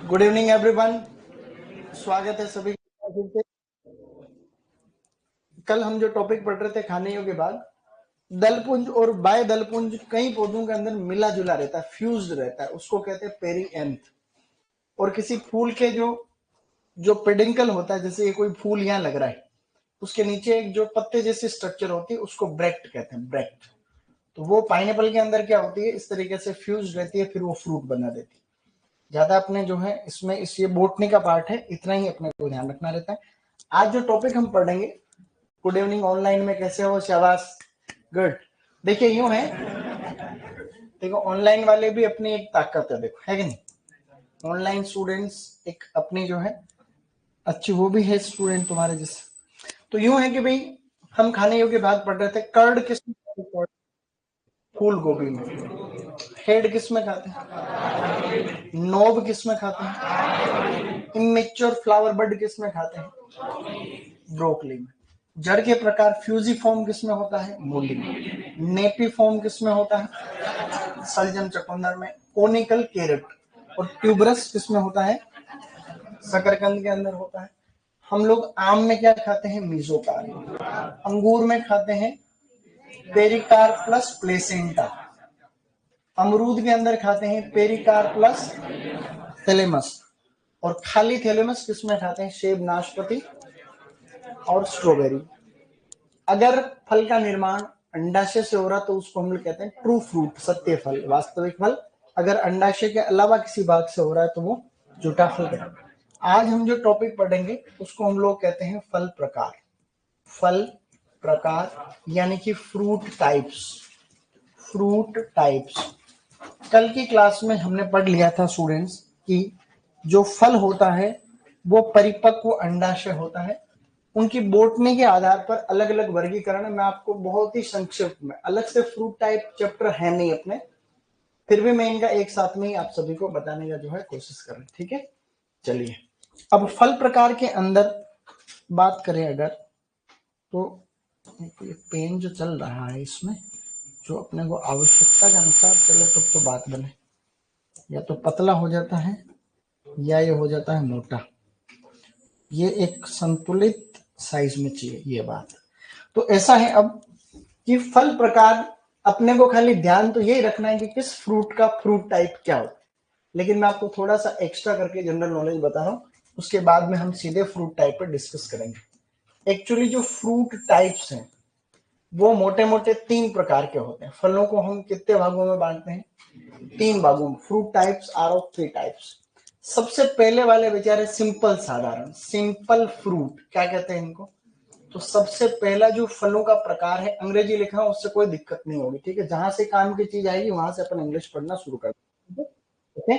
Good evening everyone, स्वागत है सभी का फिर से। कल हम जो टॉपिक पढ़ रहे थे खाने योग्य भाग, दलपुंज और बाय दलपुंज कई पौधों के अंदर मिला जुला रहता है, फ्यूज्ड रहता है, उसको कहते हैं पेरीएंथ। और किसी फूल के जो जो पेडिंकल होता है, जैसे ये कोई फूल यहाँ लग रहा है, उसके नीचे एक जो पत्ते जैसी स्ट्रक्चर होती है उसको ब्रेक्ट कहते हैं, ब्रेक्ट। तो वो पाइनएप्पल के अंदर क्या होती है, इस तरीके से फ्यूज रहती है, फिर वो फ्रूट बना देती है। ज्यादा अपने जो है इसमें इस ये बोटनी का पार्ट है, इतना ही अपने को ध्यान रखना रहता है। आज जो टॉपिक हम पढ़ेंगे, गुड इवनिंग ऑनलाइन में कैसे हो, शाबाश, गुड। देखिए यूं है, देखो ऑनलाइन वाले भी अपनी एक ताकत है, देखो है कि नहीं। ऑनलाइन स्टूडेंट्स एक अपनी जो है अच्छी, वो भी है स्टूडेंट तुम्हारे जैसे। तो यूं है कि भाई हम खाने योग्य भाग पढ़ रहे थे। कर्ड किस फूल गोभी में, हेड किस में खाते हैं, नोब किस में खाते हैं, इमेच्योर फ्लावर बड किस में खाते हैं, ब्रोकली में। जड़ के प्रकार फ्यूजिफॉर्म किस में होता है, मूली में। नेपीफॉर्म किस में होता है, सलजम चकुंदर में। कोनिकल कैरेट और ट्यूबरस किस में होता है, शकरकंद के अंदर होता है। हम लोग आम में क्या खाते हैं, मीजोकार्प। अंगूर में खाते हैं पेरिकार्प प्लस प्लेसेंटा। अमरूद के अंदर खाते हैं पेरिकार्प प्लस थैलेमस। और खाली थैलेमस किस में खाते हैं, सेब, नाशपाती और स्ट्रॉबेरी। अगर फल का निर्माण अंडाशय से हो रहा तो उसको हम लोग कहते हैं ट्रू फ्रूट, सत्य फल, वास्तविक फल। अगर अंडाशय के अलावा किसी भाग से हो रहा है तो वो झूठा फल कहते हैं। आज हम जो टॉपिक पढ़ेंगे उसको हम लोग कहते हैं फल प्रकार। फल प्रकार यानी कि फ्रूट टाइप्स, फ्रूट टाइप्स। कल की क्लास में हमने पढ़ लिया था स्टूडेंट्स कि जो फल होता है वो परिपक्व अंडाशय होता है। उनकी बोटनी के आधार पर अलग अलग वर्गीकरण है। मैं आपको बहुत ही संक्षिप्त में, अलग से फ्रूट टाइप चैप्टर है नहीं अपने, फिर भी मैं इनका एक साथ में ही आप सभी को बताने का जो है कोशिश कर रहे हैं, ठीक है। चलिए, अब फल प्रकार के अंदर बात करें अगर, तो ये पेन जो चल रहा है इसमें जो अपने को आवश्यकता के अनुसार चले तब तो बात बने, या तो पतला हो जाता है या ये हो जाता है मोटा। ये एक संतुलित साइज में चाहिए ये बात। तो ऐसा है अब कि फल प्रकार अपने को खाली ध्यान तो यही रखना है कि किस फ्रूट का फ्रूट टाइप क्या होता है। लेकिन मैं आपको थोड़ा सा एक्स्ट्रा करके जनरल नॉलेज बता रहा हूँ, उसके बाद में हम सीधे फ्रूट टाइप पर डिस्कस करेंगे। एक्चुअली जो फ्रूट टाइप्स हैं वो मोटे मोटे तीन प्रकार के होते हैं। फलों को हम कितने भागों में बांटते हैं, तीन भागों में। Fruit types are of three types. सबसे पहले वाले बेचारे सिंपल, साधारण, सिंपल फ्रूट क्या कहते हैं इनको। तो सबसे पहला जो फलों का प्रकार है, अंग्रेजी लिखा है उससे कोई दिक्कत नहीं होगी, ठीक है। जहां से काम की चीज आएगी वहां से अपन इंग्लिश पढ़ना शुरू कर देंगे, ठीक है।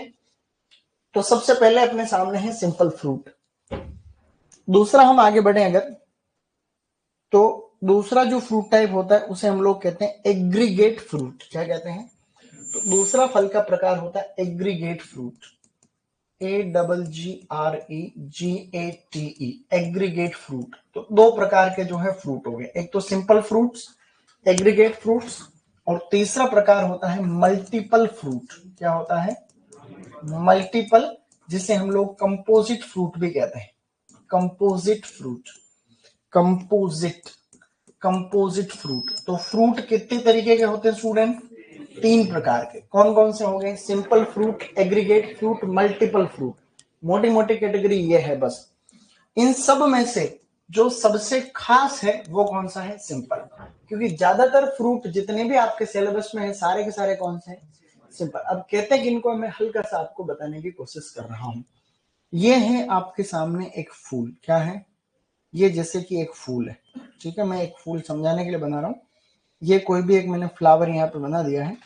तो सबसे पहले अपने सामने है सिंपल फ्रूट। दूसरा हम आगे बढ़े अगर, तो दूसरा जो फ्रूट टाइप होता है उसे हम लोग कहते हैं एग्रीगेट फ्रूट। क्या कहते हैं, तो दूसरा फल का प्रकार होता है aggregate fruit, AGGREGATE, aggregate fruit. तो दो प्रकार के जो है फ्रूट हो गए, एक तो सिंपल फ्रूट्स, एग्रीगेट फ्रूट्स, और तीसरा प्रकार होता है मल्टीपल फ्रूट। क्या होता है, मल्टीपल, जिसे हम लोग कंपोजिट फ्रूट भी कहते हैं, composite fruit, composite, composite fruit. तो फ्रूट कितने तरीके के होते हैं स्टूडेंट, तीन प्रकार के। कौन कौन से हो गए, simple fruit, aggregate fruit, multiple fruit. मोटी मोटी कैटेगरी ये है बस। इन सब में से जो सबसे खास है वो कौन सा है, सिंपल। क्योंकि ज्यादातर फ्रूट जितने भी आपके सिलेबस में है सारे के सारे कौन से हैं, सिंपल। अब कहते हैं कि इनको मैं हल्का सा आपको बताने की कोशिश कर रहा हूं। ये है आपके सामने एक फूल, क्या है ये, जैसे कि एक फूल है, ठीक है। मैं एक फूल समझाने के लिए बना रहा हूं। ये कोई भी एक मैंने फ्लावर यहाँ पे बना दिया है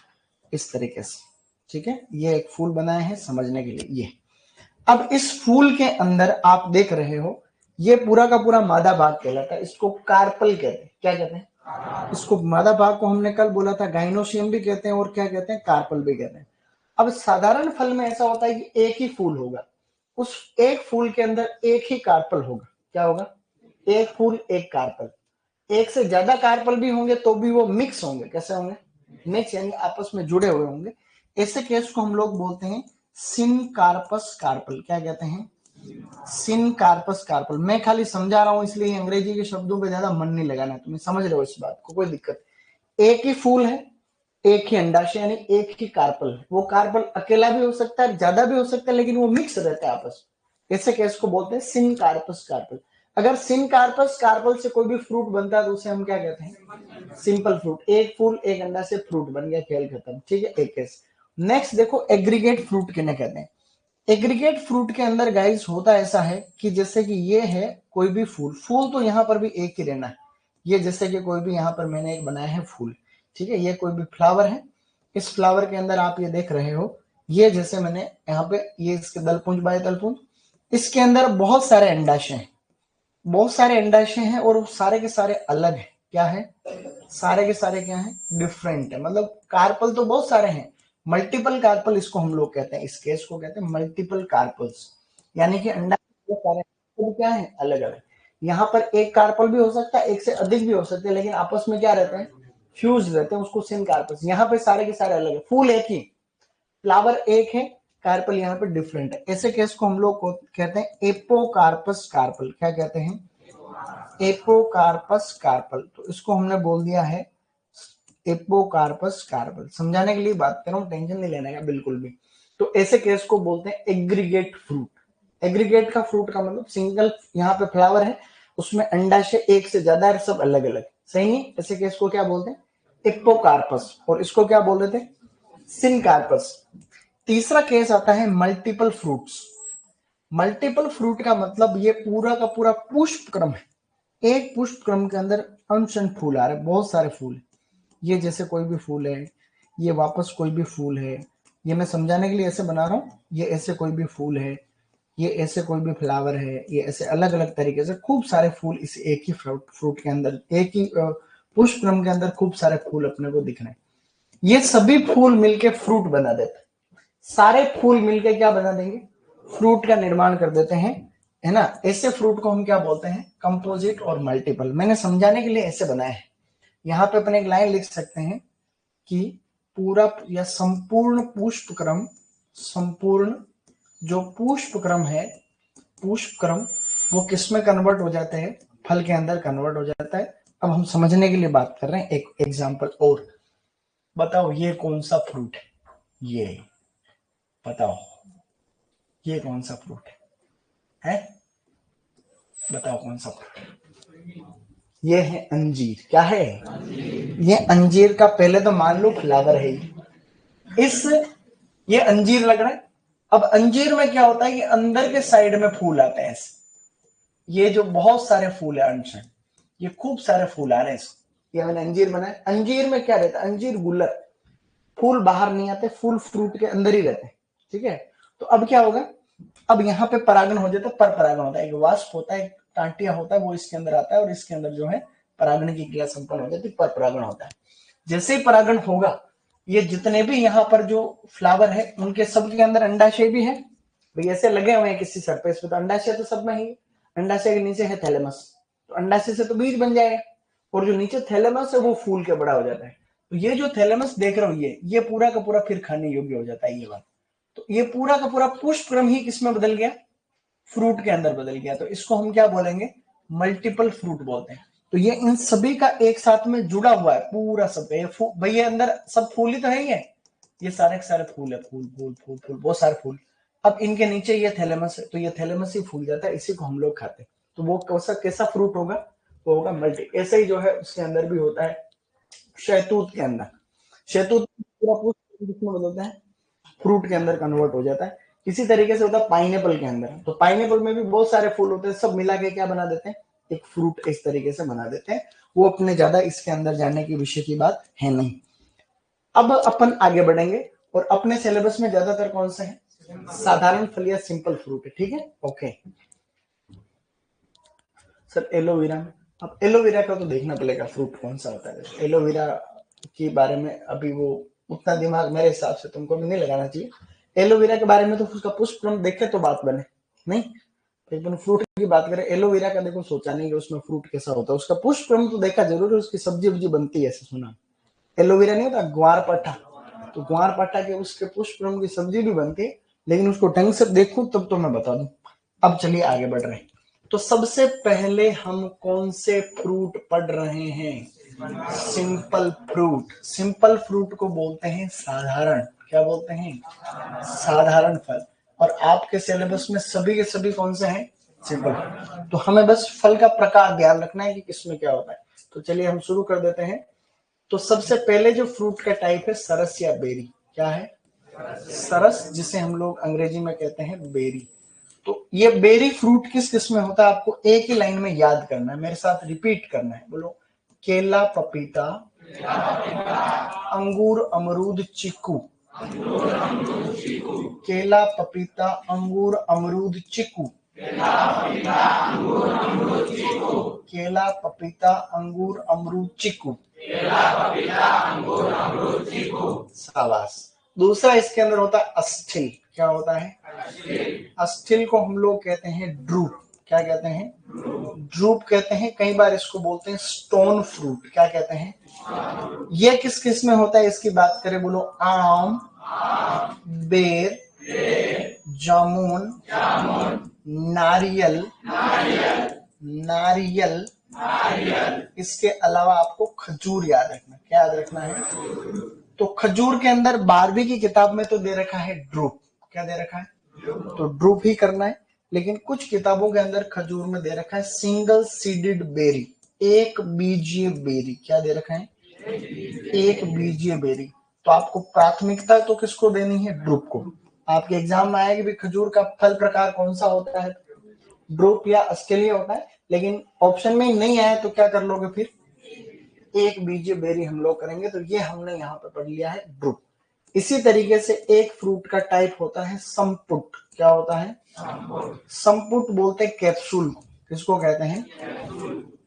इस तरीके से, ठीक है। ये एक फूल बनाए हैं समझने के लिए ये। अब इस फूल के अंदर आप देख रहे हो ये पूरा का पूरा मादा भाग कहलाता है, इसको कार्पल कहते हैं। क्या कहते हैं, इसको मादा भाग को हमने कल बोला था गाइनोसियम भी कहते हैं और क्या कहते हैं, कार्पल भी कहते हैं। अब साधारण फल में ऐसा होता है कि एक ही फूल होगा, उस एक फूल के अंदर एक ही कार्पल होगा। क्या होगा, एक फूल एक कार्पल। एक से ज्यादा कार्पल भी होंगे तो भी वो मिक्स होंगे, कैसे होंगे, मिक्स, यानी आपस में जुड़े हुए होंगे। ऐसे केस को हम लोग बोलते हैं सिनकार्पस कार्पल। क्या कहते हैं? Syncarpous carpel. मैं खाली समझा रहा हूं, इसलिए अंग्रेजी के शब्दों पे ज्यादा मन नहीं लगाना, तुम्हें समझ रहे हो इस बात को, कोई दिक्कत। एक ही फूल है, एक ही अंडाशय, यानी एक ही कार्पल है। वो कार्पल अकेला भी हो सकता है, ज्यादा भी हो सकता है, लेकिन वो मिक्स रहता है आपस में। ऐसे केस को बोलते हैं सिनकार्पस कार्पल। अगर सिनकार्पस कार्पल से कोई भी फ्रूट बनता है तो उसे हम क्या कहते हैं? Simple fruit. एक फूल एक अंडा से फ्रूट बन गया, खेल खत्म। ठीक है, एक केस। नेक्स्ट देखो, एग्रीगेट फ्रूट किन्हें कहते हैं? एग्रीगेट फ्रूट के अंदर गाइस होता ऐसा है कि जैसे कि ये है कोई भी फूल, फूल तो यहाँ पर भी एक ही रहना है। ये जैसे कि कोई भी यहाँ पर मैंने एक बनाया है फूल, ठीक है, ये कोई भी फ्लावर है। इस फ्लावर के अंदर आप ये देख रहे हो, ये जैसे मैंने यहाँ पे ये इसके दलपुंज बाय दलपुंज, इसके अंदर बहुत सारे अंडाशय हैं, बहुत सारे अंडाशय हैं, और सारे के सारे अलग है। क्या है? सारे के सारे क्या है? डिफरेंट है। मतलब कार्पल तो बहुत सारे हैं, मल्टीपल कार्पल इसको हम लोग कहते हैं। इस केस को कहते हैं मल्टीपल कार्पल्स, यानी कि अंडा सारे तो क्या है? अलग अलग। यहाँ पर एक कार्पल भी हो सकता है, एक से अधिक भी हो सकते हैं, लेकिन आपस में क्या रहते हैं? फ्यूज रहते हैं, उसको सिन कार्पल्स। यहाँ पे सारे के सारे अलग है, फूल एक ही, फ्लावर एक है, कार्पल यहाँ पे डिफरेंट है। ऐसे केस को हम लोग को कहते हैं एपोकार्पस कार्पल। क्या कहते हैं? Apocarpous carpel. तो इसको हमने बोल दिया है एपोकार्पस कार्पल। समझाने के लिए बात कर रहा हूं, टेंशन नहीं लेने का बिल्कुल भी। तो ऐसे केस को बोलते हैं एग्रीगेट फ्रूट। एग्रीगेट का फ्रूट का मतलब सिंगल, यहाँ पे फ्लावर है, उसमें अंडाशय एक से ज्यादा है, सब अलग अलग। सही नहीं? ऐसे केस को क्या बोलते हैं? एपोकार्पस। और इसको क्या बोल देते हैं? सिनकार्पस। तीसरा केस आता है मल्टीपल फ्रूट्स। मल्टीपल फ्रूट का मतलब ये पूरा का पूरा पुष्प क्रम है। एक पुष्प क्रम के अंदर अनशन फूल आ रहे हैं, बहुत सारे फूल। ये जैसे कोई भी फूल है, ये वापस कोई भी फूल है। ये मैं समझाने के लिए ऐसे बना रहा हूं, ये ऐसे कोई भी फूल है, ये ऐसे कोई भी फ्लावर है, ये ऐसे अलग अलग तरीके से खूब सारे फूल इस एक ही फ्रूट के अंदर, एक ही पुष्प क्रम के अंदर खूब सारे फूल अपने को दिख रहे हैं। ये सभी फूल मिलके फ्रूट बना देते हैं। सारे फूल मिलके क्या बना देंगे? फ्रूट का निर्माण कर देते हैं, है ना। ऐसे फ्रूट को हम क्या बोलते हैं? कंपोजिट और मल्टीपल। मैंने समझाने के लिए ऐसे बनाया है। यहाँ पे अपने एक लाइन लिख सकते हैं कि पूरा या संपूर्ण पुष्प क्रम, संपूर्ण जो पुष्प क्रम है, पुष्प क्रम वो किस में कन्वर्ट हो जाते हैं? फल के अंदर कन्वर्ट हो जाता है। अब हम समझने के लिए बात कर रहे हैं एक एग्जांपल और। बताओ ये कौन सा फ्रूट है? ये बताओ, ये कौन सा फ्रूट है? बताओ कौन सा फ्रूट? ये है अंजीर। क्या है? ये अंजीर का पहले तो मान लो फ्लावर है इस, ये अंजीर लग रहा है। अब अंजीर में क्या होता है कि अंदर के साइड में फूल आते हैं। ये जो बहुत सारे फूल है अंश, ये खूब सारे फूल आ रहे हैं। ये मैंने अंजीर बनाया। अंजीर में क्या रहता है? अंजीर गुल्लर, फूल बाहर नहीं आते, फूल फ्रूट के अंदर ही रहते हैं। ठीक है, तो अब क्या होगा? अब यहाँ पे परागण हो जाता है, पर परागण होता है, एक वाष्प होता है, एक टांटिया होता है, वो इसके अंदर आता है, और इसके अंदर जो है परागण की क्रिया संपन्न हो जाती है, पर परागण होता है। जैसे ही परागण होगा, ये जितने भी यहाँ पर जो फ्लावर है उनके सबके अंदर अंडाशय भी है। भाई ऐसे लगे हुए हैं किसी सरफेस पे, तो अंडाशय तो सब में ही। अंडाशय के नीचे है थैलेमस, तो अंडाशय से तो बीज बन जाएगा, और जो नीचे थैलेमस है वो फूल के बड़ा हो जाता है। तो ये जो थैलेमस देख रहे हो, ये पूरा का पूरा फिर खाने योग्य हो जाता है ये बात। तो ये पूरा का पूरा पुष्प क्रम ही किसमें बदल गया? फ्रूट के अंदर बदल गया। तो इसको हम क्या बोलेंगे? मल्टीपल फ्रूट बोलते हैं। तो ये इन सभी का एक साथ में जुड़ा हुआ है पूरा सब। भाई ये अंदर सब फूल ही तो है ही है, ये सारे के सारे फूल है, फूल फूल फूल फूल, बहुत सारे फूल। अब इनके नीचे ये थैलेमस है, तो ये थैलेमस ही फूल जाता है, इसी को हम लोग खाते हैं। तो वो कैसा कैसा फ्रूट होगा? वो होगा मल्टी। ऐसे ही जो है उसके अंदर भी होता है शहतूत के अंदर। शहतूत पूरा पुष्प किसमें बदलता है? फ्रूट के अंदर कन्वर्ट हो जाता है। इसी तरीके से होता है पाइनएप्पल के अंदर। तो पाइनएप्पल में भी बहुत सारे फूल होते हैं, सब मिला के क्या बना देते हैं? एक फ्रूट इस तरीके से बना देते हैं। वो अपने ज्यादा इसके अंदर जानने की विषय की बात है नहीं। अब अपन आगे बढ़ेंगे, और अपने सिलेबस में ज्यादातर कौन से हैं? साधारण फल या सिंपल फ्रूट है। ठीक है, ओके सर। एलोवेरा में, अब एलोवेरा का तो देखना पड़ेगा फ्रूट कौन सा होता है। एलोवेरा के बारे में अभी वो उतना दिमाग मेरे हिसाब से तुमको भी नहीं लगाना चाहिए। एलोवेरा के बारे में तो उसका पुष्प क्रम देखे तो बात बने, नहीं लेकिन फ्रूट की बात करें, एलोवेरा का देखो सोचा नहीं कि उसमें फ्रूट कैसा होता है। उसका पुष्प क्रम तो देखा जरूर है, उसकी सब्जी वब्जी बनती है ऐसे सुना। एलोवेरा नहीं होता ग्वार पट्टा, तो ग्वार पट्टा के उसके पुष्प क्रम की सब्जी भी बनती है, लेकिन उसको ढंग से देखूं तब तो मैं बता दूं। अब चलिए आगे बढ़ रहे हैं। तो सबसे पहले हम कौन से फ्रूट पढ़ रहे हैं? Simple fruit. सिंपल फ्रूट को बोलते हैं साधारण, क्या बोलते हैं? साधारण फल। और आपके सिलेबस में सभी के सभी कौन से हैं? सिंपल। तो हमें बस फल का प्रकार ध्यान रखना है कि किसमें क्या होता है। तो चलिए हम शुरू कर देते हैं। तो सबसे पहले जो फ्रूट का टाइप है सरस या बेरी, क्या है? सरस, जिसे हम लोग अंग्रेजी में कहते हैं बेरी। तो ये बेरी फ्रूट किस किस में होता है आपको एक ही लाइन में याद करना है, मेरे साथ रिपीट करना है। बोलो, केला पपीता अंगूर अमरूद चीकू। केला पपीता अंगूर अमरूद चीकू। केला पपीता अंगूर अमरूद चीकू। शाबाश। दूसरा इसके अंदर होता है अस्थिल, क्या होता है? अस्थिल को हम लोग कहते हैं ड्रूप, क्या कहते हैं? ड्रूप कहते हैं। कई बार इसको बोलते हैं स्टोन फ्रूट, क्या कहते हैं? ये किस किस में होता है इसकी बात करें, बोलो, आम, बेर, जामुन, नारियल, नारियल, इसके अलावा आपको खजूर याद रखना। क्या याद रखना है? तो खजूर के अंदर 12वीं की किताब में तो दे रखा है ड्रूप, क्या दे रखा है? तो ड्रूप ही करना है। लेकिन कुछ किताबों के अंदर खजूर में दे रखा है सिंगल सीडेड बेरी, एक बीजीय बेरी। क्या दे रखा है? एक बीजीय बेरी। तो आपको प्राथमिकता तो किसको देनी है? ड्रूप को। आपके एग्जाम में आएगी भी खजूर का फल प्रकार कौन सा होता है? ड्रूप या ऑस्ट्रेलिया होता है। लेकिन ऑप्शन में नहीं आया तो क्या कर लोगे फिर? एक बीजीय बेरी हम लोग करेंगे। तो ये हमने यहाँ पे पढ़ लिया है ड्रूप। इसी तरीके से एक फ्रूट का टाइप होता है संपुट, क्या होता है? संपुट बोलते हैं कैप्सूल, किसको कहते हैं?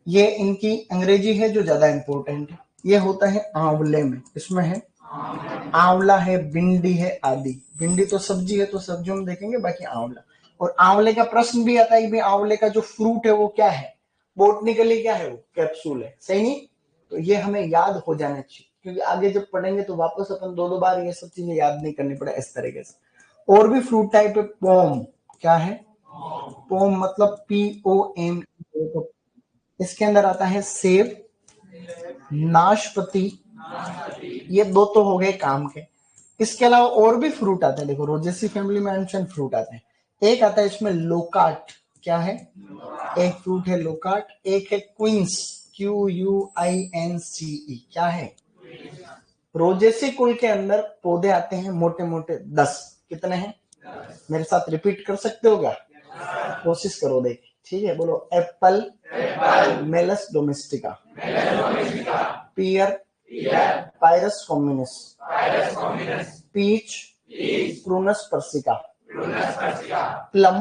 ये इनकी अंग्रेजी है जो ज्यादा इंपॉर्टेंट है। ये होता है आंवले में, इसमें है आंवला है, भिंडी है आदि। भिंडी तो सब्जी है तो सब्जियों में देखेंगे, बाकी आंवला। और आंवले का प्रश्न भी आता है कि आंवले का जो फ्रूट है वो क्या है? बोटनिकली क्या है? वो कैप्सूल है, सही नहीं? तो ये हमें याद हो जाना चाहिए, क्योंकि आगे जब पढ़ेंगे तो वापस अपन दो दो बार ये सब चीजें याद नहीं करनी पड़े इस तरीके से। और भी फ्रूट टाइप है पोम, क्या है? पोम मतलब POM। इसके अंदर आता है सेब, नाशपाती, ये दो तो हो गए काम के। इसके अलावा और भी फ्रूट आते हैं, देखो रोजेसी फैमिली में एंशिएंट फ्रूट आते हैं। एक आता है इसमें लोकाट, क्या है? एक फ्रूट है लोकाट। एक है क्वींस, QUINCE, क्या है? रोजेसी कुल के अंदर पौधे आते हैं मोटे मोटे 10। कितने हैं? मेरे साथ रिपीट कर सकते हो क्या? कोशिश करो देख, ठीक है? बोलो, apple, Malus domestica, pear, Pyrus communis, peach, Prunus persica, plum,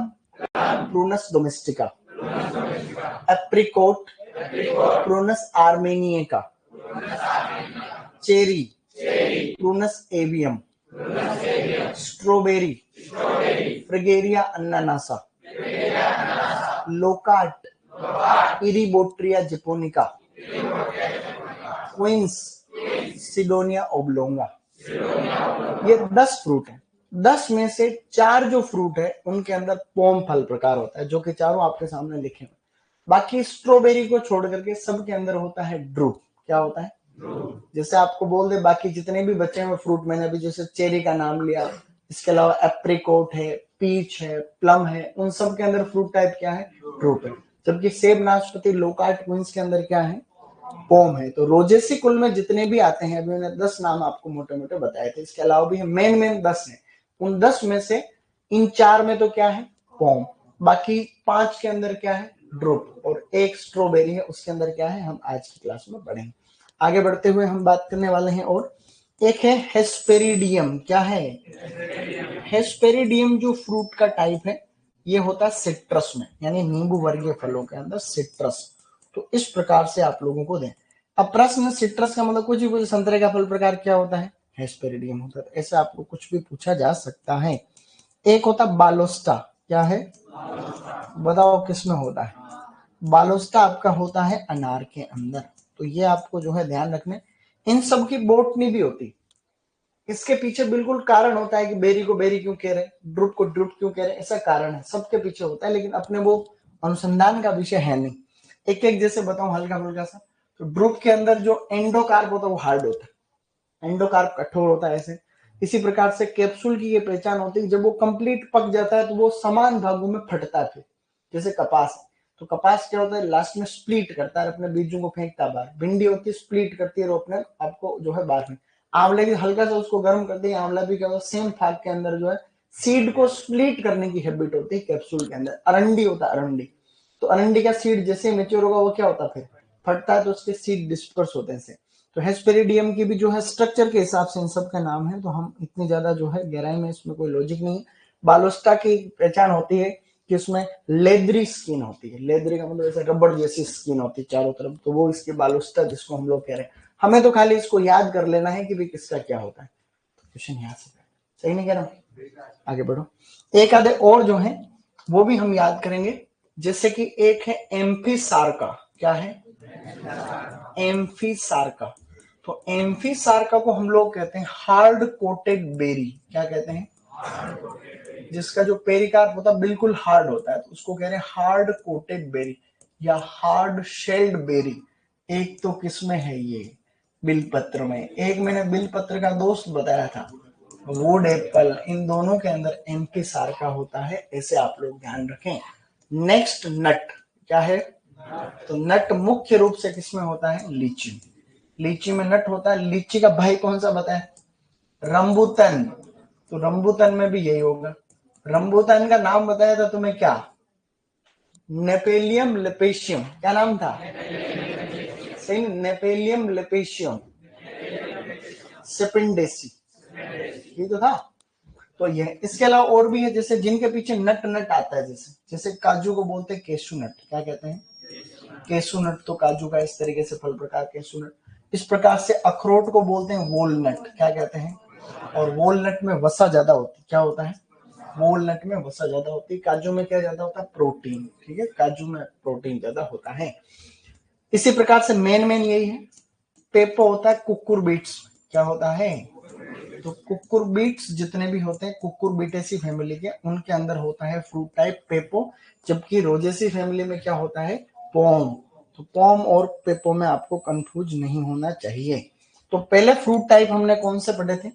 Prunus domestica, apricot, Prunus armeniaca, cherry, Prunus avium, strawberry, Fragaria ananassa, loquat, Eriobotrya japonica, quince, Cydonia oblonga. ये 10 फ्रूट है। 10 में से 4 जो फ्रूट है उनके अंदर पोम फल प्रकार होता है, जो कि चारों आपके सामने लिखे हुए। बाकी स्ट्रॉबेरी को छोड़ करके सबके अंदर होता है ड्रूप, क्या होता है? जैसे आपको बोल दे बाकी जितने भी बचे हुए फ्रूट, मैंने अभी जैसे चेरी का नाम लिया, इसके अलावा एप्रिकोट है, पीच है, प्लम है, उन सब के अंदर फ्रूट टाइप क्या है? ड्रूप है। जबकि सेब, नाशपाती, लोकाट, क्वींस के अंदर क्या है? पोम है। तो रोजेसी कुल में जितने भी आते हैं, अभी मैंने 10 नाम आपको मोटे मोटे बताए थे, इसके अलावा भी मेन 10 है। उन 10 में से इन 4 में तो क्या है? पोम। बाकी 5 के अंदर क्या है? ड्रूप। और एक स्ट्रॉबेरी है, उसके अंदर क्या है? हम आज की क्लास में पढ़ेंगे। आगे बढ़ते हुए हम बात करने वाले हैं। और एक है हेस्पेरिडियम, क्या है? हेस्पेरिडियम जो फ्रूट का टाइप है, ये होता है सिट्रस में, यानी नींबू वर्गीय फलों के अंदर सिट्रस। तो इस प्रकार से आप लोगों को दें। अब प्रश्न, सिट्रस का मतलब कुछ भी, कुछ संतरे का फल प्रकार क्या होता है? हेस्पेरिडियम होता है। ऐसे आपको कुछ भी पूछा जा सकता है। एक होता बालोस्टा, क्या है? बताओ किस में होता है? बालोस्टा आपका होता है अनार के अंदर। तो ये आपको जो है ध्यान रखने। इन सब की बोटनी भी होती, इसके पीछे बिल्कुल कारण होता है कि बेरी को बेरी क्यों कह रहे हैं, ड्रुप को ड्रुप क्यों कह रहे हैं, ऐसा कारण है, सबके पीछे होता है, लेकिन अपने वो अनुसंधान का विषय है नहीं। एक एक जैसे बताऊं हल्का फुल्का सा, तो ड्रुप के अंदर जो एंडोकार्प होता है वो हार्ड होता है, एंडोकार्प कठोर होता है ऐसे। इसी प्रकार से कैप्सूल की ये पहचान होती है, जब वो कंप्लीट पक जाता है तो वो समान भागों में फटता है। जैसे कपास, तो कपास क्या होता है, लास्ट में स्प्लिट करता है, अपने बीजों को फेंकता बाहर। भिंडी होती है स्प्लिट करती है और अपने आपको जो है बाहर में। आंवले की हल्का सा उसको गर्म करते हैं, आंवला भी क्या होता है, सेम फाग के अंदर जो है सीड को स्प्लिट करने की हैबिट होती है कैप्सूल के अंदर। अरंडी होता है अरंडी, तो अरंडी का सीड जैसे मेच्योर होगा वो क्या होता है, फिर फटता है, तो उसके सीड डिस्पर्स होते हैं। तो हेस्पेरिडियम की भी जो है स्ट्रक्चर के हिसाब से इन सब का नाम है, तो हम इतनी ज्यादा जो है गहराई में इसमें कोई लॉजिक नहीं है। बालोस्टा की पहचान होती है कि उसमें लेदरी स्किन होती है, लेदरी का मतलब ऐसे रबड़ जैसी स्किन होती है चारों तरफ, तो वो इसकी बालोस्टा जिसको हम लोग कह रहे हैं। हमें तो खाली इसको याद कर लेना है कि भाई किसका क्या होता है। तो क्वेश्चन यहाँ से सही नहीं कह रहा हूँ, आगे बढ़ो। एक आधे और जो है वो भी हम याद करेंगे, जैसे कि एक है एम्फीसार्का। क्या है, एम्फीसार्का। तो एम्फीसार्का को हम लोग कहते हैं हार्ड कोटेड बेरी। क्या कहते हैं, जिसका जो पेरिकार्प होता है बिल्कुल हार्ड होता है, तो उसको कह रहे हैं हार्ड कोटेड बेरी या हार्ड शेल्ड बेरी। एक तो किसमें है ये, बिलपत्र में। एक मैंने बिलपत्र का दोस्त बताया था, वुड एप्पल, इन दोनों के अंदर एम्फीसार्का होता है, ऐसे आप लोग ध्यान रखें। नेक्स्ट नट, क्या है, तो नट मुख्य रूप से किसमें होता है, लीची। लीची में नट होता है। लीची का भाई कौन सा बताए, रंबूतन। तो रंबूतन में भी यही होगा। रंबूतन का नाम बताया था तुम्हें, क्या, नेपेलियम लेपेशियम। क्या नाम था, सही, नेपेलियम लेपेशियम सेपिंडेसी, ये तो था। तो ये इसके अलावा और भी है, जैसे जिनके पीछे नट नट आता है, जैसे जैसे काजू को बोलते हैं केशू नट। क्या कहते हैं, केसू नट, तो काजू का इस तरीके से फल प्रकार केसू नट। इस प्रकार से अखरोट को बोलते हैं वोलनट। क्या कहते हैं, और वोलनट में वसा ज्यादा होती है। क्या होता है, वोलनट में वसा ज्यादा होती है। काजू में क्या ज्यादा होता है, प्रोटीन। ठीक है, काजू में प्रोटीन ज्यादा होता है। इसी प्रकार से मेन मेन यही है। पेपो होता है कुकुर बीट्स। क्या होता है, तो कुकुर बीट्स जितने भी होते हैं कुकुर बीटेसी फैमिली के, उनके अंदर होता है फ्रूट टाइप पेपो। जबकि रोजेसी फैमिली में क्या होता है, पोम। तो पोम और पेपो में आपको कंफ्यूज नहीं होना चाहिए। तो पहले फ्रूट टाइप हमने कौन से पढ़े थे,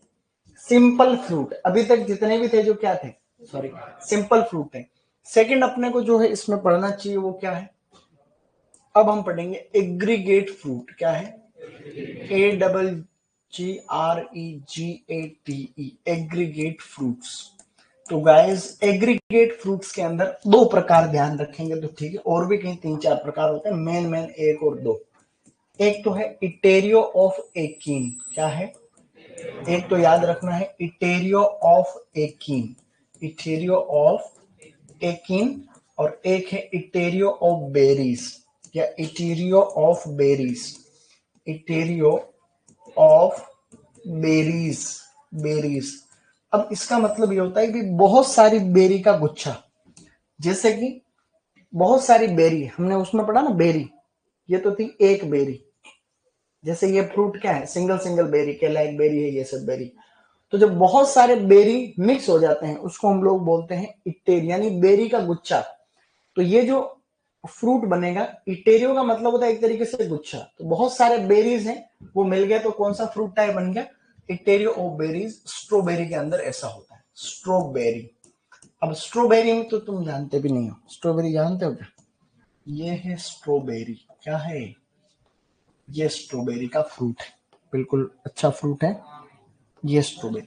सिंपल फ्रूट। अभी तक जितने भी थे जो क्या थे, सॉरी, सिंपल फ्रूट थे। सेकंड अपने को जो है इसमें पढ़ना चाहिए वो क्या है, अब हम पढ़ेंगे एग्रीगेट फ्रूट। क्या है, AGGREGATE, एग्रीगेट फ्रूट्स। तो गाइस एग्रीगेट फ्रूट्स के अंदर दो प्रकार ध्यान रखेंगे तो ठीक है, और भी कहीं 3-4 प्रकार होते हैं, मेन मेन एक और दो। एक तो है इटेरियो ऑफ एकीन। क्या है, एक तो याद रखना है इटेरियो ऑफ एकीन, इटेरियो ऑफ एकीन, और एक है इटेरियो ऑफ बेरीज या etaerio of berries, etaerio of berries, berries. अब इसका मतलब ये होता है कि बहुत सारी बेरी का गुच्छा, जैसे कि बहुत सारी बेरी, हमने उसमें पढ़ा ना बेरी, ये तो थी एक बेरी। जैसे ये फ्रूट क्या है, सिंगल सिंगल बेरी, केला एक बेरी है, ये सब बेरी। तो जब बहुत सारे बेरी मिक्स हो जाते हैं उसको हम लोग बोलते हैं इटेर, यानी बेरी का गुच्छा। तो ये जो फ्रूट बनेगा, इटेरियो का मतलब होता है एक तरीके से गुच्छा। तो बहुत सारे बेरीज हैं वो मिल गए तो कौन सा फ्रूट टाइप बन गया, इटेरियो ऑफ बेरीज। स्ट्रॉबेरी के अंदर ऐसा होता है, स्ट्रॉबेरी। अब स्ट्रॉबेरी में तो तुम जानते भी नहीं हो, स्ट्रॉबेरी जानते हो क्या, ये है स्ट्रॉबेरी। क्या है, ये स्ट्रॉबेरी का फ्रूट है, बिल्कुल अच्छा फ्रूट है ये स्ट्रॉबेरी।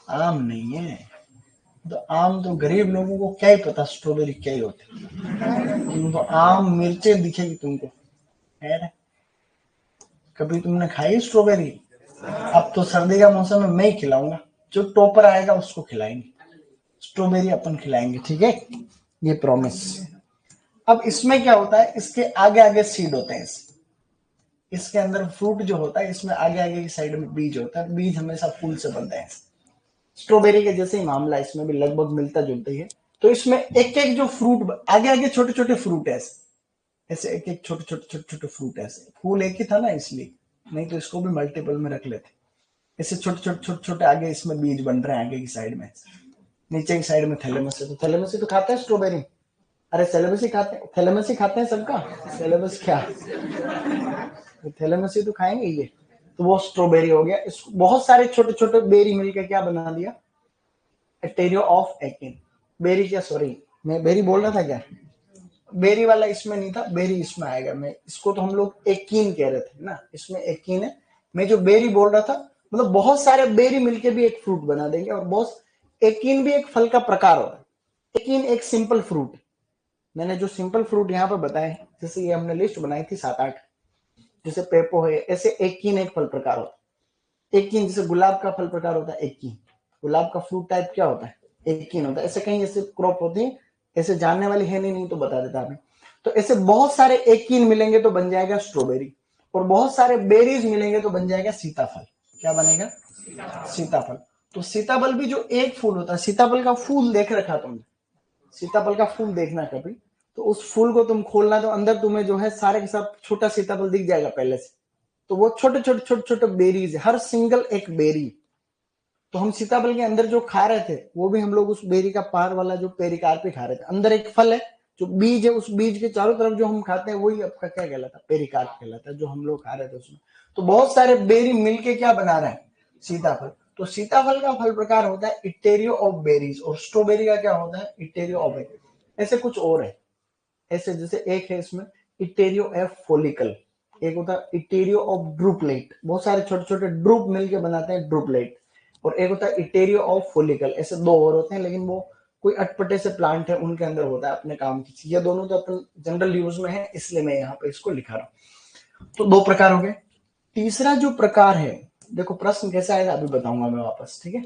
आम नहीं है, तो आम तो गरीब लोगों को क्या ही पता स्ट्रॉबेरी क्या ही होती है, तुमको आम मिर्चें दिखेगी तुमको है। कभी तुमने खाई स्ट्रॉबेरी, अब तो सर्दी का मौसम है, मैं ही खिलाऊंगा, जो टॉपर आएगा उसको खिलाएंगे स्ट्रॉबेरी, अपन खिलाएंगे, ठीक है, ये प्रॉमिस। अब इसमें क्या होता है, इसके आगे आगे सीड होते हैं, इसके अंदर फ्रूट जो होता है इसमें आगे आगे की साइड में बीज होता है, बीज हमेशा फूल से बनते हैं। स्ट्रॉबेरी के जैसे ही मामला, इसमें भी लगभग मिलता जुलता ही है। तो इसमें एक एक जो फ्रूट आगे आगे छोटे छोटे फ्रूट है, ऐसे एक एक छोटे छोटे छोटे छोटे फ्रूट है, ऐसे फूल एक ही था ना इसलिए, नहीं तो इसको भी मल्टीपल में रख लेते। ऐसे छोटे छोटे छोटे छोटे आगे इसमें बीज बन रहे हैं आगे की साइड में, नीचे की साइड में थैलेमस है। तो थैलेमस ही तो खाता है स्ट्रॉबेरी। अरे थैलेमस ही खाते हैं, थैलेमस ही खाते हैं सबका। थैलेमस क्या, थैलेमस ही तो खाएंगे ये। तो वो स्ट्रॉबेरी हो गया। इस बहुत सारे छोटे छोटे बेरी मिलकर क्या बना दिया, टेरियो ऑफ एकिन। बेरी क्या, सॉरी मैं बेरी बोल रहा था क्या, बेरी वाला इसमें नहीं था, बेरी इसमें आएगा। मैं इसको तो हम लोग एकीन कह रहे थे ना, इसमें एकीन है। मैं जो बेरी बोल रहा था, मतलब बहुत सारे बेरी मिलके भी एक फ्रूट बना देंगे। और बहुत, एकीन भी एक फल का प्रकार होता है। एकीन एक सिंपल फ्रूट। मैंने जो सिंपल फ्रूट यहाँ पर बताए, जैसे ये हमने लिस्ट बनाई थी 7-8, जैसे पेपो है, ऐसे एकीन एक फल प्रकार होता है। एकीन जैसे गुलाब का फल प्रकार होता है एकीन, गुलाब का फ्रूट टाइप क्या होता है, एकीन होता है। ऐसे कहीं ऐसे क्रॉप होती है, ऐसे जानने वाली है नहीं तो बता देता अभी। तो ऐसे बहुत सारे एकीन मिलेंगे तो बन जाएगा स्ट्रॉबेरी, और बहुत सारे बेरीज मिलेंगे तो बन जाएगा सीताफल। क्या बनेगा, सीताफल। तो सीताफल भी जो एक फूल होता है, सीताफल का फूल देख रखा तुमने, सीताफल का फूल देखना कभी, तो उस फूल को तुम खोलना तो अंदर तुम्हें जो है सारे के साथ छोटा सीताफल दिख जाएगा पहले से। तो वो छोटे छोटे छोटे छोटे बेरीज है, हर सिंगल एक बेरी। तो हम सीताफल के अंदर जो खा रहे थे वो भी हम लोग उस बेरी का पार वाला जो पेरिकार्प खा रहे थे। अंदर एक फल है, जो बीज है, उस बीज के चारों तरफ जो हम खाते हैं वही आपका क्या कहलाता है, पेरिकार्प कहलाता है, जो हम लोग खा रहे थे उसमें। तो बहुत सारे बेरी मिलके क्या बना रहे हैं, सीताफल। तो सीताफल का फल प्रकार होता है इटेरियो ऑफ बेरीज, और स्ट्रॉबेरी का क्या होता है, इटेरियो ऑफ बेरीज। ऐसे कुछ और है, ऐसे जैसे एक है इसमें इटेरियो एफ फोलिकल, एक होता है इटेरियो ऑफ ड्रूपलेट, बहुत सारे छोटे छोटे ड्रूप मिलके बनाते हैं ड्रूपलेट। और एक होता है इटेरियो ऑफ फोलिकल, ऐसे दो और होते हैं, लेकिन वो कोई अटपटे से प्लांट है उनके अंदर होता है अपने काम की चीज। ये दोनों तो अपन जनरल यूज में है, इसलिए मैं यहाँ पे इसको लिखा रहा हूँ। तो दो प्रकार हो गए। तीसरा जो प्रकार है, देखो प्रश्न कैसा आएगा अभी बताऊंगा मैं वापस, ठीक है।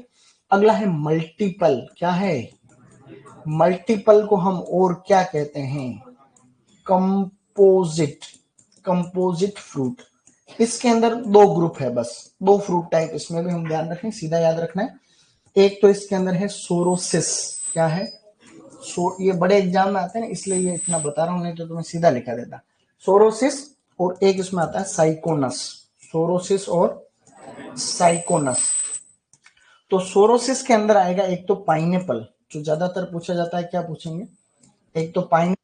अगला है मल्टीपल। क्या है, मल्टीपल को हम और क्या कहते हैं, कंपोजिट, कंपोजिट फ्रूट। इसके अंदर दो ग्रुप है बस, दो फ्रूट टाइप इसमें भी हम ध्यान रखें, सीधा याद रखना है। एक तो इसके अंदर है सोरोसिस। क्या है, ये बड़े एग्जाम में आते हैं इसलिए ये इतना बता रहा हूं, नहीं तो तुम्हें सीधा लिखा देता। सोरोसिस, और एक इसमें आता है साइकोनस। सोरोसिस और साइकोनस। तो सोरोसिस के अंदर आएगा एक तो पाइनएप्पल, जो ज्यादातर पूछा जाता है, क्या पूछेंगे, एक तो पाइन,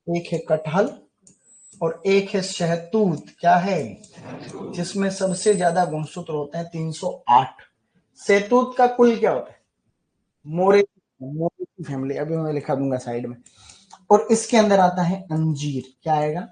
एक है कटहल, और एक है शहतूत। क्या है, जिसमें सबसे ज्यादा गुणसूत्र होते हैं 308। शहतूत का कुल क्या होता है, मोरे, मोरे की फैमिली, अभी मैं लिखा दूंगा साइड में। और इसके अंदर आता है अंजीर। क्या आएगा,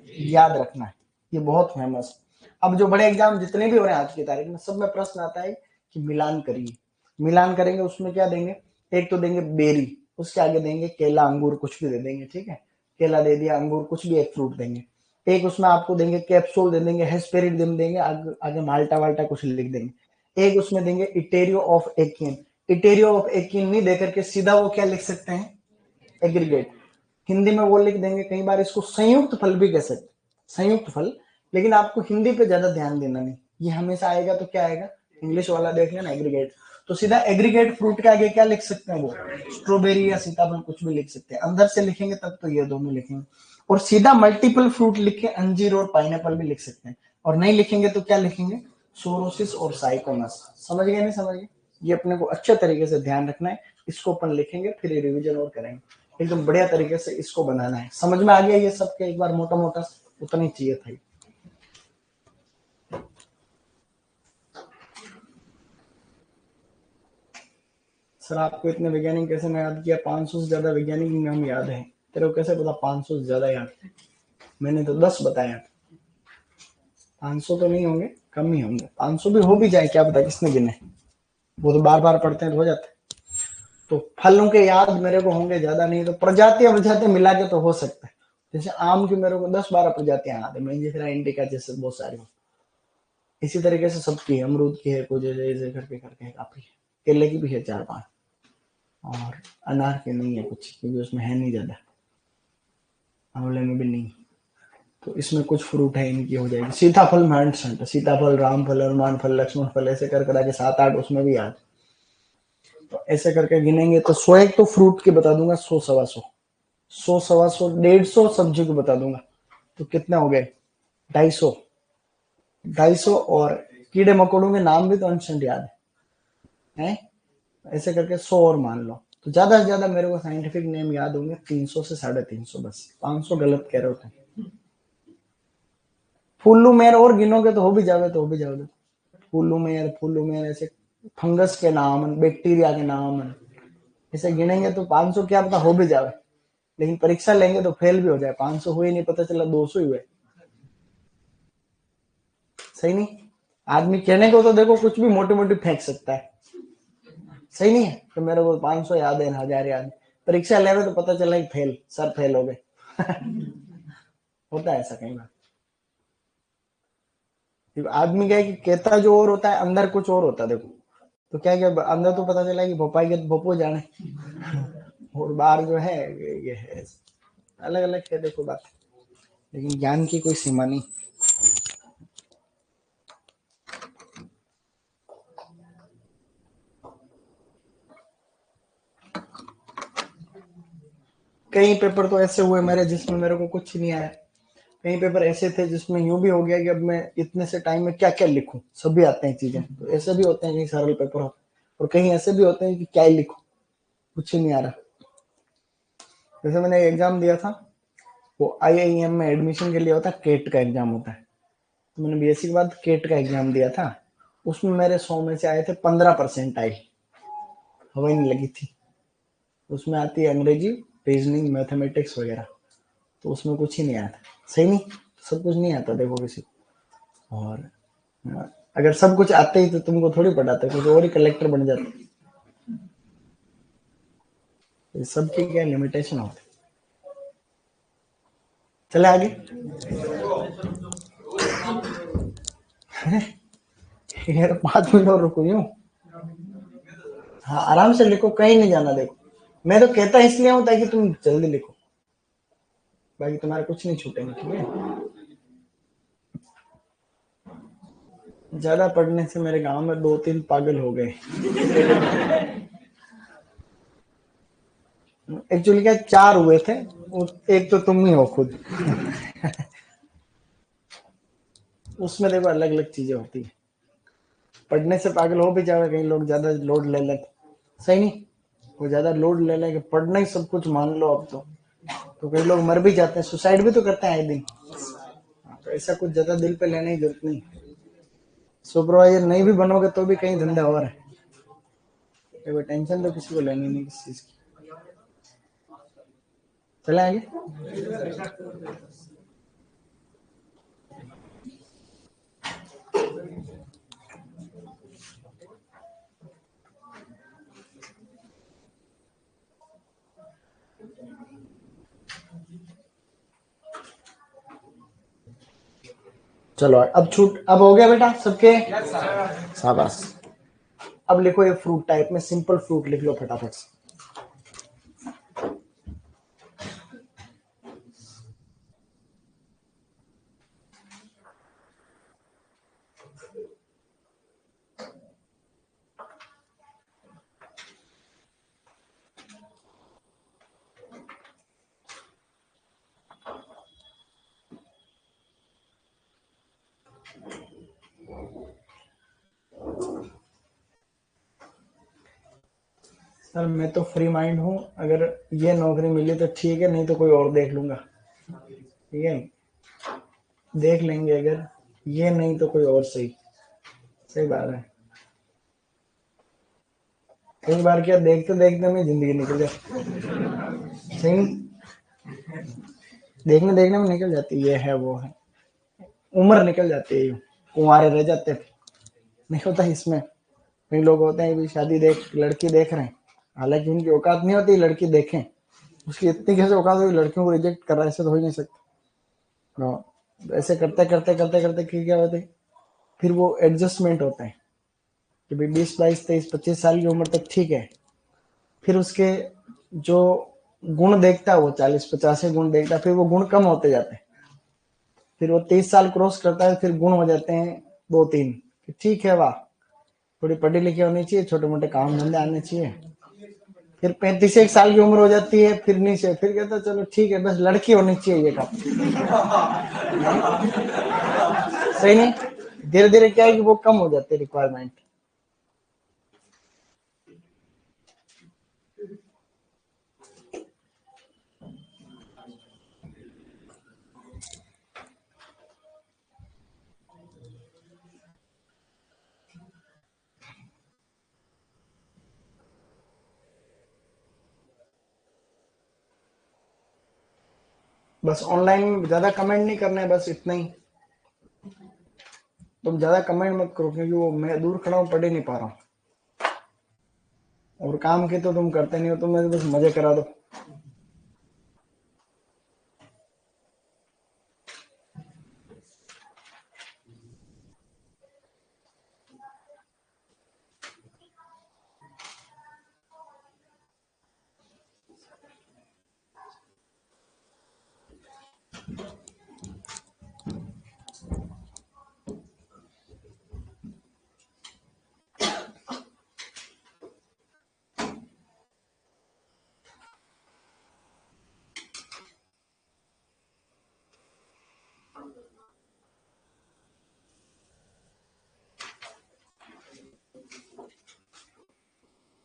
याद रखना है, ये बहुत फेमस। अब जो बड़े एग्जाम जितने भी हो रहे हैं आज की तारीख में, सब में प्रश्न आता है कि मिलान करिए। मिलान करेंगे उसमें क्या देंगे, एक तो देंगे बेरी, उसके आगे देंगे केला अंगूर, कुछ भी दे देंगे, ठीक है। केला दे दिया, अंगूर, कुछ भी एक फ्रूट देंगे। एक उसमें आपको देंगे कैप्सूल दे देंगे, हेस्पेरिड दे देंगे, आगे माल्टा वाल्टा कुछ लिख देंगे। एक उसमें देंगे इटेरियो ऑफ एकिन। इटेरियो ऑफ एकिन नहीं देकर के सीधा वो क्या लिख सकते हैं, एग्रीगेट। हिंदी में वो लिख देंगे, कई बार इसको संयुक्त फल भी कह सकते, संयुक्त फल। लेकिन आपको हिंदी पे ज्यादा ध्यान देना नहीं, ये हमेशा आएगा तो क्या आएगा, इंग्लिश वाला देख लेना एग्रीगेट। तो सीधा एग्रीगेट फ्रूट के आगे क्या लिख सकते हैं वो, स्ट्रॉबेरी या सीताफल कुछ भी लिख सकते हैं। अंदर से लिखेंगे तब तो ये दोनों लिखेंगे। और सीधा मल्टीपल फ्रूट लिख के अंजीर और पाइनएप्पल भी लिख सकते हैं। और नहीं लिखेंगे तो क्या लिखेंगे, सोरोसिस और साइकोनस। समझ गए, नहीं समझ गए, ये अपने को अच्छे तरीके से ध्यान रखना है। इसको अपन लिखेंगे, फिर रिविजन और करेंगे, एकदम बढ़िया तरीके से इसको बनाना है। समझ में आ गया ये सब के, एक बार मोटा मोटा उतना ही चाहिए था। सर आपको इतने वैज्ञानिक कैसे मैं याद किया, 500 से ज्यादा वैज्ञानिक नाम याद है, तेरे को कैसे पता 500 से ज्यादा याद है, मैंने तो 10 बताया। 500 तो नहीं होंगे, कम ही होंगे, 500 भी हो भी जाए क्या पता, किसने गिने, वो तो बार बार पढ़ते हैं तो हो जाते हैं। तो फलों के याद मेरे को होंगे ज्यादा नहीं, तो प्रजातियां प्रजातियां मिला के तो हो सकता है। जैसे आम की मेरे को 10-12 प्रजातियां याद है, मेंजिफेरा इंडिका जैसे बहुत सारी। इसी तरीके से सबकी है, अमरूद की है कुछ, ऐसे करके करके काफी है। केले की भी है 4-5, और अनार की नहीं है कुछ, क्योंकि उसमें है नहीं ज्यादा, आंवले में भी नहीं। तो इसमें कुछ फ्रूट है, इनकी हो जाएगी। सीताफल में सीताफल, रामफल, हनुमान फल, लक्ष्मण फल, ऐसे कर के 7-8 उसमें भी याद। तो ऐसे करके गिनेंगे तो 100 एक तो फ्रूट के बता दूंगा, 100-125, 100-125, 150 सब्जी को बता दूंगा। तो कितने हो गए, 250, 250 और कीड़े मकोड़ों के नाम भी तो इंस्टेंट याद है। ऐसे करके 100 और मान लो, तो ज्यादा से ज्यादा मेरे को साइंटिफिक नेम याद होंगे 300 से 350, बस 500 गलत कह रहे होते हैं। फुल्लू मेर और गिनोगे तो हो भी जाओगे, तो हो भी जाओगे। फुल्लू मेर ऐसे फंगस के नाम, बैक्टीरिया के नाम, ऐसे गिनेंगे तो 500 क्या पता हो भी जाए, लेकिन परीक्षा लेंगे तो फेल भी हो जाए। 500 हुए नहीं, पता चला 200 ही हुए। सही नहीं? आदमी कहने को तो देखो कुछ भी मोटी मोटी फेंक सकता है, सही नहीं है? तो मेरे को 500 याद है, 1000 याद है, परीक्षा ले तो पता चला कि फेल, सर फेल हो गए। होता है ऐसा कई बार। आदमी क्या है कि कहता जो और होता है, अंदर कुछ और होता है। देखो तो क्या क्या अंदर तो पता चला कि भोपाई के भोपो जाने, और बाहर जो है ये है। अलग अलग है देखो बात, लेकिन ज्ञान की कोई सीमा नहीं। कई पेपर तो ऐसे हुए मेरे जिसमें मेरे को कुछ नहीं आया। कई पेपर ऐसे थे जिसमें यूं भी हो गया कि अब मैं इतने से टाइम में क्या क्या लिखूं, सभी आते हैं चीजें। तो ऐसे भी होते हैं कहीं सरल पेपर होते, और कहीं ऐसे भी होते हैं कि क्या ही लिखूं, कुछ ही नहीं आ रहा। जैसे मैंने एग्जाम दिया था, वो आईआईएम में एडमिशन के लिए होता है, केट का एग्जाम होता है। तो मैंने बीएससी के बाद केट का एग्जाम दिया था। उसमें मेरे 100 में से आए थे 15% आई, हवा ही नहीं लगी थी। उसमें आती है अंग्रेजी, रीजनिंग, मैथमेटिक्स वगैरह, तो उसमें कुछ ही नहीं आता। सही नहीं? सब कुछ नहीं आता देखो किसी को। और अगर सब कुछ आते ही तो तुमको थोड़ी पढ़ाते, कुछ और ही कलेक्टर बन जाते। तो सबकी क्या लिमिटेशन होती। चले आगे। यार 5 मिनट और रुको यूं। हाँ आराम से लिखो, कहीं नहीं जाना। देखो मैं तो कहता इसलिए हूं ताकि तुम जल्दी लिखो, बाकी तुम्हारा कुछ नहीं छूटेगा, ठीक है? ज्यादा पढ़ने से मेरे गांव में 2-3 पागल हो गए। एक्चुअली क्या 4 हुए थे, एक तो तुम ही हो खुद। उसमें देखो अलग अलग चीजें होती है। पढ़ने से पागल हो भी जावे कई लोग, ज्यादा लोड ले लेते। सही नहीं? वो ज्यादा लोड ले लेके पढ़ना ही सब कुछ मान लो अब तो कई लोग मर भी जाते हैं, सुसाइड भी तो करते हैं आए दिन। तो ऐसा कुछ ज्यादा दिल पे लेने की जरूरत नहीं। सुपरवाइजर नहीं भी बनोगे तो भी कहीं धंधा और है। कोई टेंशन तो किसी को लेनी नहीं किसी चीज की। चले आगे। चलो अब हो गया बेटा सबके? शाबाश। अब लिखो ये फ्रूट टाइप में, सिंपल फ्रूट लिख लो फटाफट से। सर मैं तो फ्री माइंड हूँ, अगर ये नौकरी मिली तो ठीक है, नहीं तो कोई और देख लूंगा। ठीक है, देख लेंगे, अगर ये नहीं तो कोई और सही। सही बात है। कई बार क्या देखते देखते में जिंदगी निकल जाती। सही नहीं? देखने देखने में निकल जाती, ये है वो है, उम्र निकल जाती है, यूं कुंवारे रह जाते थे। नहीं होता इसमें। कई लोग होते हैं भी शादी देख, लड़की देख रहे हैं, हालांकि उनकी औकात नहीं होती लड़की देखें। उसकी इतनी कैसे औकात होगी, लड़कियों को रिजेक्ट कर रहा है, ऐसे तो हो ही नहीं सकता। हाँ, ऐसे करते करते करते करते क्या होते हैं, फिर वो एडजस्टमेंट होता है कि भाई 20, 22, 23, 25 साल की उम्र तक ठीक है। फिर उसके जो गुण देखता है वो 40, 50 गुण देखता है, फिर वो गुण कम होते जाते हैं। फिर वो 23 साल क्रॉस करता है, फिर गुण हो जाते हैं 2-3। ठीक है वाह, थोड़ी पढ़ी लिखी होनी चाहिए, छोटे मोटे काम धंधे आने चाहिए। फिर 35 एक साल की उम्र हो जाती है, फिर नीचे, फिर कहता है चलो ठीक है बस लड़की होनी चाहिए ये काम। सही नहीं? धीरे धीरे क्या है कि वो कम हो जाते हैं रिक्वायरमेंट। बस ऑनलाइन में ज्यादा कमेंट नहीं करना है, बस इतना ही। तुम ज्यादा कमेंट मत करो, क्योंकि वो मैं दूर खड़ा हूँ, पढ़ ही नहीं पा रहा हूँ। और काम के तो तुम करते नहीं हो, तुम मेरे बस मजे करा दो।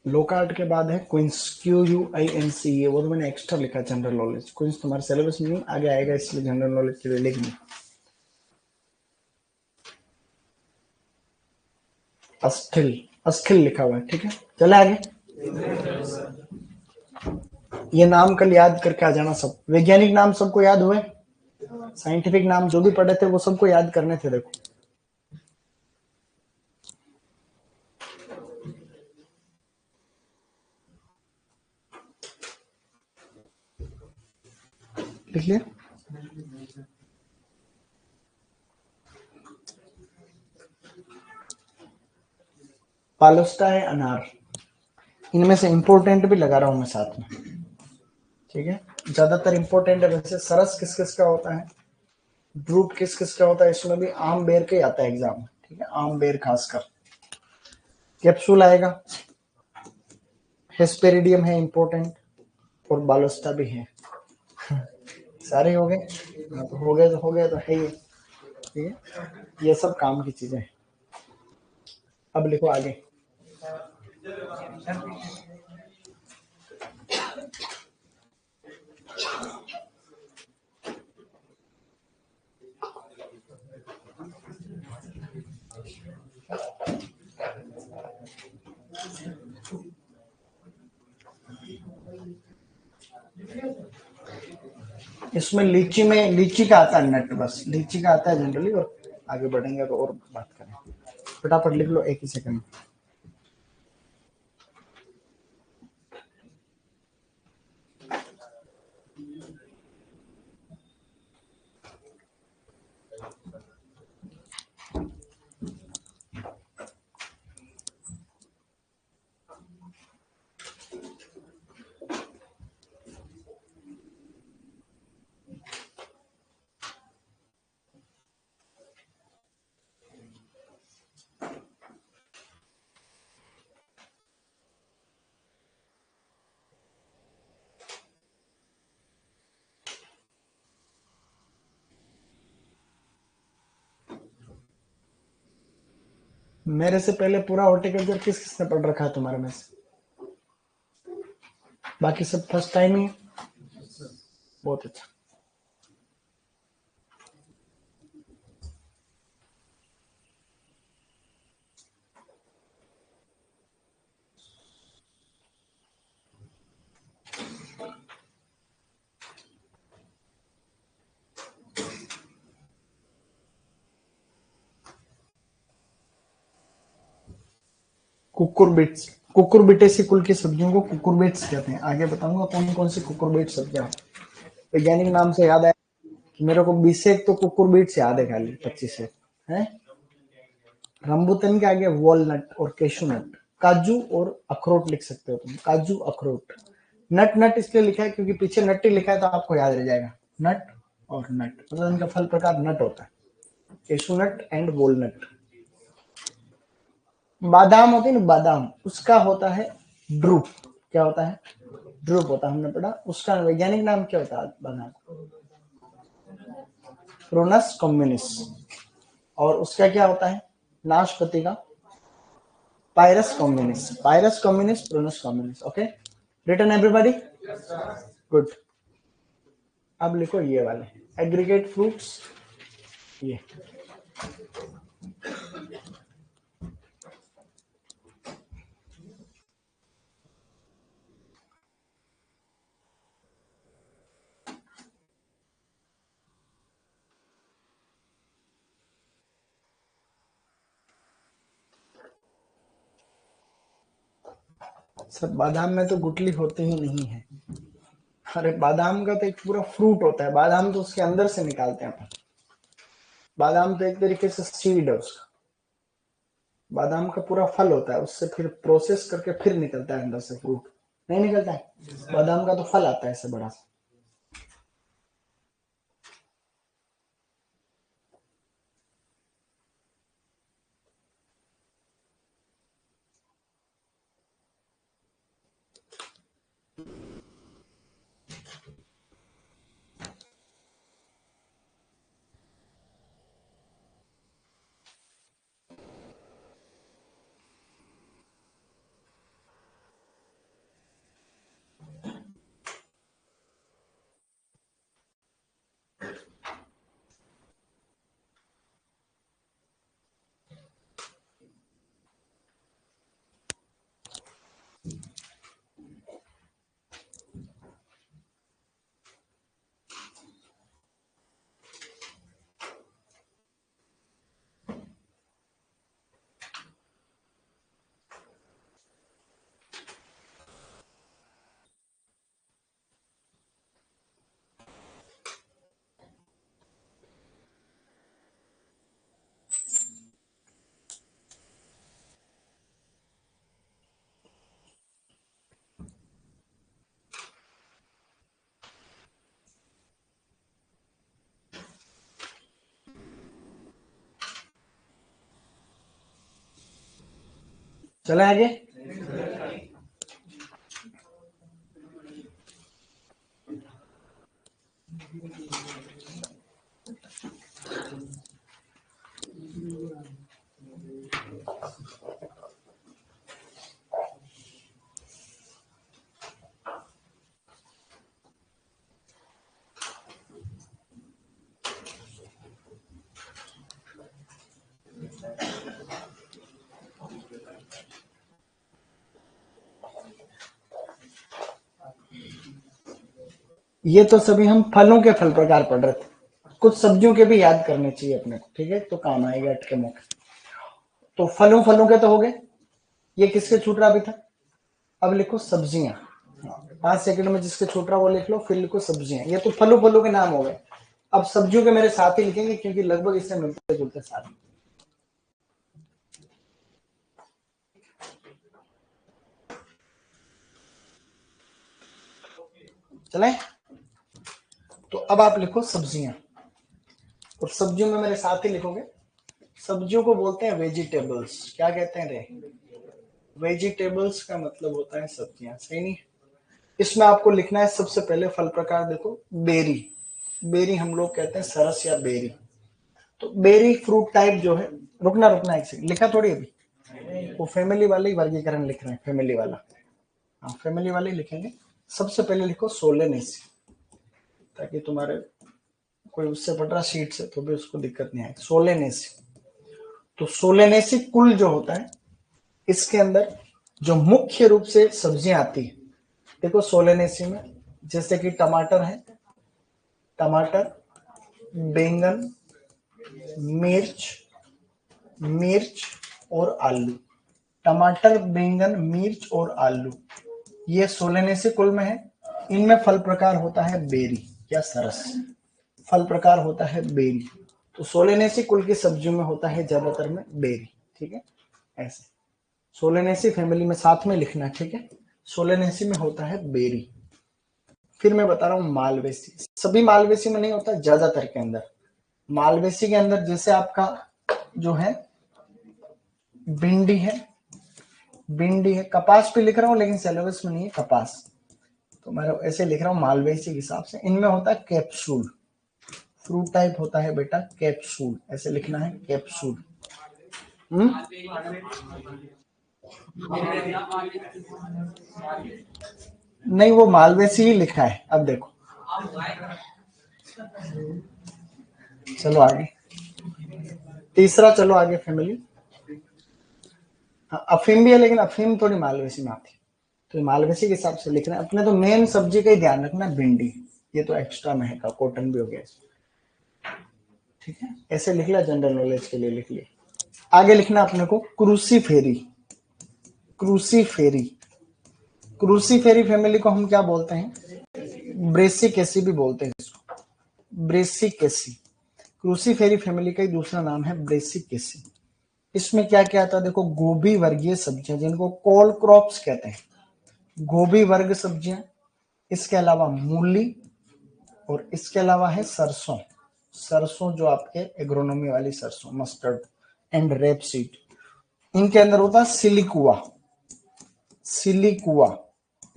लोकार्ट के बाद है क्विंस, QUINC। ये वो तो मैंने एक्स्ट्रा लिखा, जनरल नॉलेज। क्विंस तुम्हारे सिलेबस में नहीं आगे आएगा, इसलिए जनरल नॉलेज के लिए लिख दी। अस्थिल, अस्थिल लिखा हुआ है, ठीक है। चले आगे। ये नाम कल याद करके आ जाना सब। वैज्ञानिक नाम सबको याद हुए? साइंटिफिक नाम जो भी पढ़े थे वो सबको याद करने थे, देखो। लिख लिया? पालोस्टा है अनार। इनमें से इंपोर्टेंट भी लगा रहा हूं मैं साथ में, ठीक है। ज्यादातर इंपोर्टेंट है। वैसे सरस किस किस का होता है, ड्रूप किस किस का होता है, इसमें भी आम बेर के आता है एग्जाम में, ठीक है। आम बेर खासकर। कैप्सूल आएगा, हेस्पेरिडियम है इंपॉर्टेंट, और बालोस्टा भी है। सारे हो गए? हाँ, तो हो गए तो हो गए, तो है ये, ठीक है। ये सब काम की चीजें हैं। अब लिखो आगे। इसमें लीची में, लीची का आता है नट, बस लीची का आता है जनरली। और आगे बढ़ेंगे तो और बात करें। फटाफट लिख लो, एक ही सेकंड। मेरे से पहले पूरा हॉर्टिकल्चर किस किसने पढ़ रखा है तुम्हारे में से? बाकी सब फर्स्ट टाइम ही? बहुत अच्छा। कुकुरबिट्स, कुकुरबिटेसी कुल की सब्जियों को कुकुरबिट्स कहते हैं। आगे बताऊंगा कौन कौन सी कुकुरबिट सब्जियां। वैज्ञानिक नाम से याद आया कि मेरे को 20 से एक तो कुकुरबिट्स याद है, खाली 25 से है। रंबुतन के आगे वॉलनट और केशू नट, काजू और अखरोट लिख सकते हो तुम, काजू अखरोट। नट नट इसलिए लिखा है क्योंकि पीछे नट ही लिखा है, तो आपको याद रह जाएगा। नट और नट मतलब इनका फल प्रकार नट होता है। Cashew nut and walnut. बादाम होती है ना, बादाम, उसका होता है ड्रूप। क्या होता है? ड्रूप होता है, हमने पढ़ा। उसका वैज्ञानिक नाम क्या होता है बादाम? Prunus communis. और उसका क्या होता है नाशपाती का Pyrus communis, Pyrus communis, Prunus communis. Okay, written everybody, good. अब लिखो ये वाले एग्रीगेट फ्रूट्स, ये सर बादाम में तो गुठली होती ही नहीं है। अरे बादाम का तो एक पूरा फ्रूट होता है, बादाम तो उसके अंदर से निकालते हैं अपन। बादाम तो एक तरीके से सीड है उसका, बादाम का पूरा फल होता है, उससे फिर प्रोसेस करके फिर निकलता है अंदर से फ्रूट, नहीं निकलता है। बादाम का तो फल आता है ऐसे बड़ा सा। चले आगे। ये तो सभी हम फलों के फल प्रकार पढ़ रहे थे, कुछ सब्जियों के भी याद करने चाहिए अपने को, ठीक है, तो काम आएगा अटके मुख। तो फलों फलों के तो हो गए, ये किसके छूट रहा अभी था। अब लिखो सब्जियां, 5 सेकंड में जिसके छूट रहा वो लिख लो, फिर लिखो सब्जियां। ये तो फलों फलों के नाम हो गए। अब सब्जियों के मेरे साथ ही लिखेंगे क्योंकि लगभग इससे मिलते जुलते साथ। चले, तो अब आप लिखो सब्जियां, और सब्जियों में मेरे साथ ही लिखोगे। सब्जियों को बोलते हैं वेजिटेबल्स। क्या कहते हैं रे, वेजिटेबल्स का मतलब होता है सब्जियां, सही नहीं। इसमें आपको लिखना है सबसे पहले फल प्रकार, देखो बेरी, बेरी हम लोग कहते हैं सरस या बेरी। तो बेरी फ्रूट टाइप जो है, रुकना रुकना एक सेकंड, लिखा थोड़ी अभी, वो फैमिली वाले ही वर्गीकरण लिख रहे हैं, फैमिली वाला। हाँ फैमिली वाले ही लिखेंगे। सबसे पहले लिखो सोलेनेसी, ताकि तुम्हारे कोई उससे पढ़ रहा शीट से तो भी उसको दिक्कत नहीं आए। सोलेनेसी, तो सोलेनेसी कुल जो होता है, इसके अंदर जो मुख्य रूप से सब्जियां आती है, देखो सोलेनेसी में जैसे कि टमाटर है, टमाटर, बैंगन, मिर्च, मिर्च और आलू। टमाटर, बैंगन, मिर्च और आलू, ये सोलेनेसी कुल में है। इनमें फल प्रकार होता है बेरी या सरस, फल प्रकार होता है बेरी। तो सोलेनेसी कुल की सब्जियों में होता है ज्यादातर में बेरी, ठीक है। ऐसे सोलेनेसी फैमिली में साथ में लिखना, ठीक है। सोलेनेसी में होता है बेरी। फिर मैं बता रहा हूँ मालवेसी, सभी मालवेसी में नहीं होता, ज्यादातर के अंदर। मालवेसी के अंदर जैसे आपका जो है भिंडी है, भिंडी है, कपास पे लिख रहा हूँ लेकिन सिलेबस में नहीं है कपास, तो मैं ऐसे लिख रहा हूँ मालवेसी के हिसाब से। इनमें होता है कैप्सूल, फ्रूट टाइप होता है बेटा कैप्सूल, ऐसे लिखना है कैप्सूल। नहीं वो मालवेसी ही लिखा है, अब देखो। चलो आगे, तीसरा चलो आगे फैमिली। अफीम भी है लेकिन अफीम थोड़ी मालवेसी में आती है, तो मालवेसी के हिसाब से लिखना है अपने। तो मेन सब्जी का ही ध्यान रखना, भिंडी, ये तो एक्स्ट्रा में है, कॉटन भी हो गया, ठीक है। ऐसे लिख लिया, जनरल नॉलेज के लिए लिख लिया। आगे लिखना अपने को क्रूसीफेरी। क्रूसीफेरी, क्रूसीफेरी फैमिली को हम क्या बोलते हैं, ब्रेसिकेसी भी बोलते हैं इसको, ब्रेसिकेसी। क्रूसीफेरी फैमिली का ही दूसरा नाम है ब्रेसिकेसी। इसमें क्या क्या आता है देखो, गोभी वर्गीय सब्जियां जिनको कोल क्रॉप्स कहते हैं, गोभी वर्ग सब्जियां, इसके अलावा मूली, और इसके अलावा है सरसों। सरसों जो आपके एग्रोनॉमी वाली सरसों, मस्टर्ड एंड रेप सीड। इनके अंदर होता है सिलिकुआ, सिलिकुआ,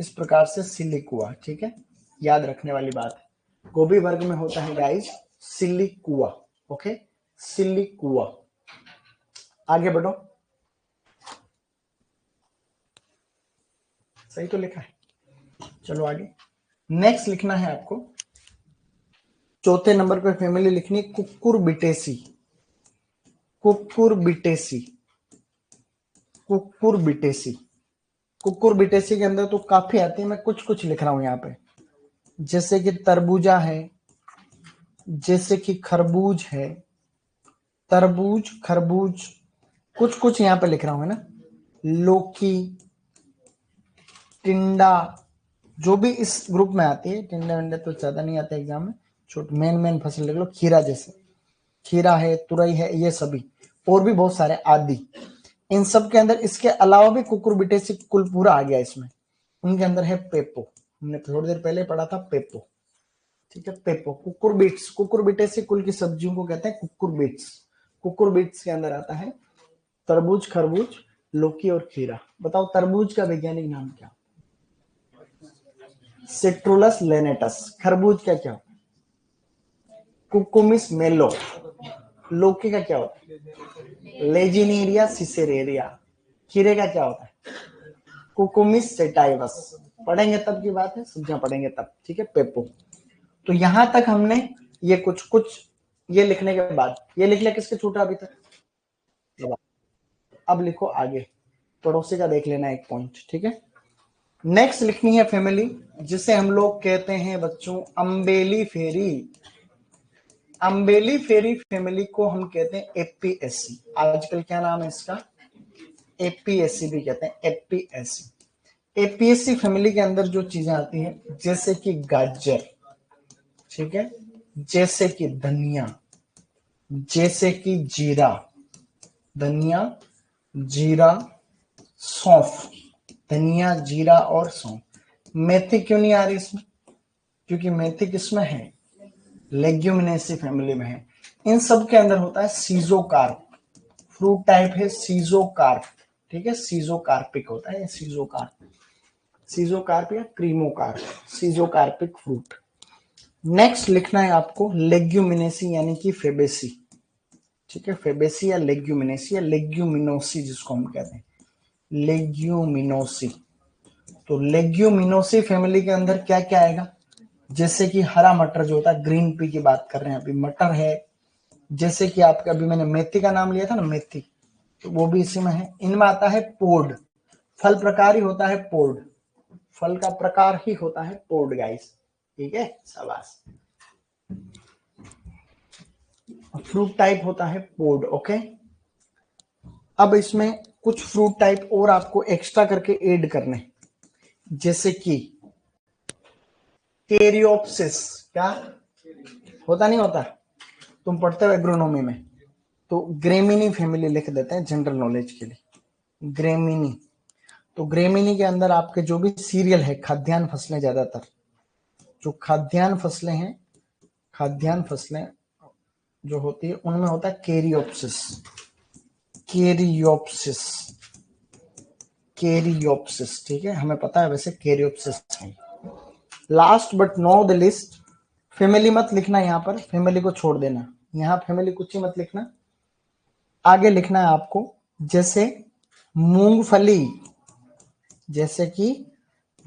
इस प्रकार से सिलिकुआ, ठीक है, याद रखने वाली बात है। गोभी वर्ग में होता है गाइस सिलिकुआ, ओके, सिलिकुआ। आगे बढ़ो, सही तो लिखा है, चलो आगे। नेक्स्ट लिखना है आपको, चौथे नंबर पर फैमिली लिखनी कुकुरबिटेसी। Cucurbitaceae, Cucurbitaceae. कुकुरबिटेसी के अंदर तो काफी आती है, मैं कुछ कुछ लिख रहा हूं यहाँ पे, जैसे कि तरबूजा है, जैसे कि खरबूज है, तरबूज, खरबूज, कुछ कुछ यहाँ पे लिख रहा हूं, है ना। लौकी, टिंडा, जो भी इस ग्रुप में आती है, टिंडा विंडा तो ज्यादा नहीं आते एग्जाम में, छोट मेन मेन फसल लिख लो, खीरा, जैसे खीरा है, तुरई है, ये सभी, और भी बहुत सारे आदि। इन सब के अंदर इसके अलावा भी कुकुरबिटेसी कुल पूरा आ गया इसमें। उनके अंदर है पेपो, हमने थोड़ी देर पहले पढ़ा था पेपो, ठीक है, पेपो। कुकुरबिट्स, कुकुरबिटेसी कुल की सब्जियों को कहते हैं कुकुरबिट्स। कुकुरबिट्स के अंदर आता है तरबूज, खरबूज, लौकी और खीरा। बताओ तरबूज का वैज्ञानिक नाम क्या, सिट्रुलस लेनेटस। खरबूज का क्या, कुकुमिस मेलो। लौकी का क्या होता है, लेजिनेरिया सिसेरेरिया। खीरे का क्या होता है, कुकुमिस सेटाइवस। पढ़ेंगे तब की बात है, सब्जियां पढ़ेंगे तब, ठीक है, पेपो। तो यहां तक हमने ये कुछ कुछ ये लिखने के बाद, ये लिख लिया, किसके छूटा अभी तक। अब लिखो आगे, पड़ोसी का देख लेना एक पॉइंट, ठीक है। नेक्स्ट लिखनी है फैमिली, जिसे हम लोग कहते हैं बच्चों अम्बेली फेरी। अम्बेली फेरी फैमिली को हम कहते हैं एपीएससी, आजकल क्या नाम है इसका, एपीएससी भी कहते हैं, एपीएससी। एपीएससी फैमिली के अंदर जो चीजें आती हैं, जैसे कि गाजर, ठीक है, जैसे कि धनिया, जैसे कि जीरा, धनिया, जीरा, सौंफ, धनिया, जीरा और सौंफ। मेथी क्यों नहीं आ रही इसमें, क्योंकि मेथी किसमें है, लेग्यूमिनेसी फैमिली में है। इन सब के अंदर होता है सीजोकार्प, फ्रूट टाइप है सीजोकार्प, ठीक है, सीजोकार्पिक होता है, सीजोकार्प, सीजोकार्प या क्रीमोकार्प, सीजोकार्पिक फ्रूट। नेक्स्ट लिखना है आपको लेग्यूमिनेसी यानी कि फेबेसी, ठीक है, फेबेसी या लेग्यूमिनेसी या लेग्यूमिनोसी जिसको हम कहते हैं, लेग्यूमिनोसी। तो लेग्यूमिनोसी फैमिली के अंदर क्या क्या आएगा, जैसे कि हरा मटर जो होता है, ग्रीन पी की बात कर रहे हैं अभी, मटर है, जैसे कि आपका अभी मैंने मेथी का नाम लिया था ना, मेथी, तो वो भी इसी में है। इनमें आता है पोड, फल प्रकार ही होता है पोड, फल का प्रकार ही होता है पोड गाइस, ठीक है, शाबाश। फ्रूट टाइप होता है पोड, ओके। अब इसमें कुछ फ्रूट टाइप और आपको एक्स्ट्रा करके ऐड करने, जैसे कि केरियोप्सिस, क्या होता नहीं होता, तुम पढ़ते हो एग्रोनॉमी में, तो ग्रेमिनी फैमिली लिख देते हैं जनरल नॉलेज के लिए, ग्रेमिनी। तो ग्रेमिनी के अंदर आपके जो भी सीरियल है, खाद्यान्न फसलें, ज्यादातर जो खाद्यान्न फसलें हैं, खाद्यान्न फसलें जो होती है उनमें होता है केरियोप्सिस, केरियोप्सिस, केरियोप्सिस, ठीक है, हमें पता है वैसे केरियोप्सिस है। Last but not the list family मत लिखना, यहाँ पर फैमिली को छोड़ देना, यहाँ फैमिली कुछ ही मत लिखना। आगे लिखना है आपको जैसे मूंगफली, जैसे कि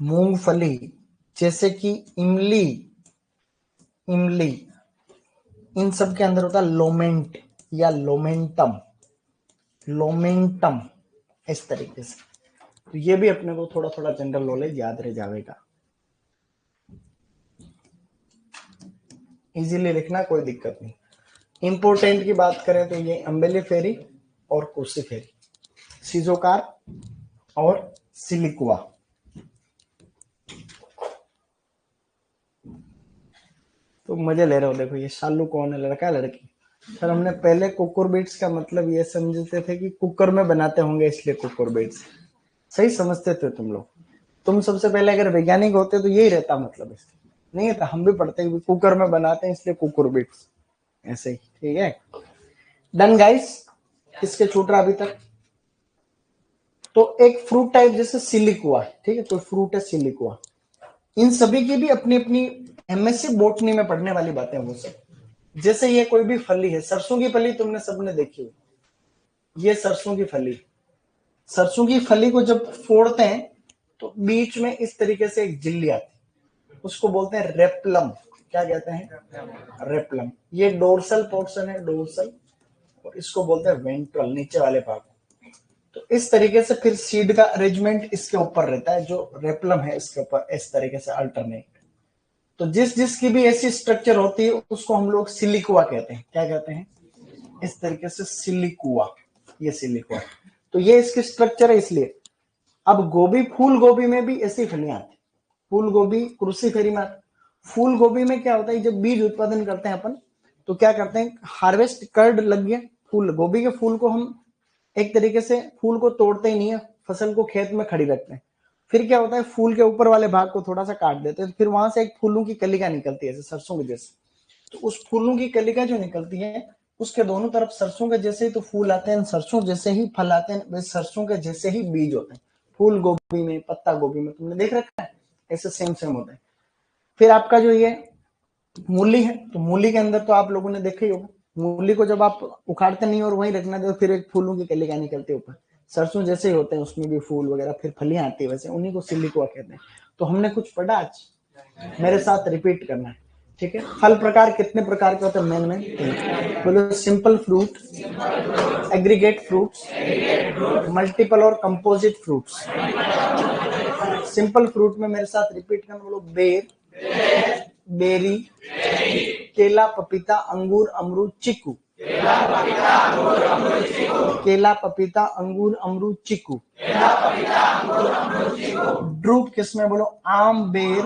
मूंगफली, जैसे कि इमली, इमली, इन सब के अंदर होता है लोमेंट या लोमेंटम, लोमेंटम, इस तरीके से। तो ये भी अपने को थोड़ा थोड़ा जनरल नॉलेज याद रह जाएगा। इजीली लिखना, कोई दिक्कत नहीं। इंपोर्टेंट की बात करें तो ये अम्बेलिफेरी और क्रूसीफेरी, सीजोकार और सिलिकुआ। तो मजे ले रहे हो, देखो ये शालू कौन है, लड़का लड़की? सर हमने पहले कुकुरबिट्स का मतलब ये समझते थे कि कुकर में बनाते होंगे इसलिए कुकुरबिट्स, सही समझते थे तुम लोग। तुम सबसे पहले अगर वैज्ञानिक होते तो यही रहता मतलब, इसलिए नहीं है तो हम भी पढ़ते हैं कुकर में बनाते हैं इसलिए कुकुरबिट्स, ऐसे ही। ठीक है, डन गाइस? किसके छूट रहा अभी तक? तो एक फ्रूट टाइप जैसे सिलिकुआ, ठीक है, कोई फ्रूट है सिलिकुआ, इन सभी की भी अपनी अपनी एमएससी बोटनी में पढ़ने वाली बातें वो सब। जैसे ये कोई भी फली है, सरसों की फली तुमने सबने देखी, ये सरसों की फली, सरसों की फली को जब फोड़ते हैं तो बीच में इस तरीके से एक झिल्ली आती है, उसको बोलते हैं रेप्लम। क्या कहते हैं? रेप्लम। ये डोर्सल पोर्शन है, डोर्सल, और इसको बोलते हैं वेंट्रल, नीचे वाले भाग। तो इस तरीके से फिर सीड का अरेंजमेंट इसके ऊपर रहता है, जो रेप्लम है इसके ऊपर इस तरीके से अल्टरनेट। तो जिस जिसकी भी ऐसी स्ट्रक्चर होती है उसको हम लोग सिलिकुआ कहते हैं। क्या कहते हैं? इस तरीके से सिलिकुआ, ये सिलिकुआ। तो ये इसकी स्ट्रक्चर है इसलिए। अब गोभी, फूल गोभी में भी ऐसी फलियां आती, फूल गोभी क्रूसीफेरी में। फूल गोभी में क्या होता है, जब बीज उत्पादन करते हैं अपन तो क्या करते हैं, हार्वेस्ट कर्ड लग गया, फूल गोभी के फूल को हम एक तरीके से फूल को तोड़ते ही नहीं है, फसल को खेत में खड़ी रखते हैं। फिर क्या होता है, फूल के ऊपर वाले भाग को थोड़ा सा काट देते हैं, फिर वहां से एक फूलों की कलिका निकलती है, जैसे सरसों के जैसे। तो उस फूलों की कलिका जो निकलती है उसके दोनों तरफ सरसों के जैसे ही तो फूल आते हैं, सरसों जैसे ही फल आते हैं, वैसे सरसों के जैसे ही बीज होते हैं। फूल गोभी में, पत्ता गोभी में तुमने देख रखा है, ऐसे सेम सेम होता है। फिर आपका जो ये मूली है, तो मूली के अंदर तो आप लोगों ने देखा ही होगा, मूली को जब आप उखाड़ते नहीं और वहीं रखना तो फिर एक फूलों की कलिका निकलती है ऊपर, सरसों जैसे ही होते हैं उसमें भी फूल वगैरह, फिर फलियां आती है, वैसे उन्हीं को सिलिकुआ कहते हैं। तो हमने कुछ पढ़ा आज, मेरे साथ रिपीट करना है, ठीक है? फल प्रकार कितने प्रकार के होते हैं? मेन में तीन। बोलो, simple fruit, aggregate fruits, multiple और कंपोजिट फ्रूट्स। सिंपल फ्रूट में मेरे साथ रिपीट करना, बोलो, बेर, बेरी, केला, पपीता, अंगूर, अमरूद, चीकू। केला, पपीता, अंगूर, अमरूद, चीकू। ड्रूप किसमें? बोलो, आम, बेर,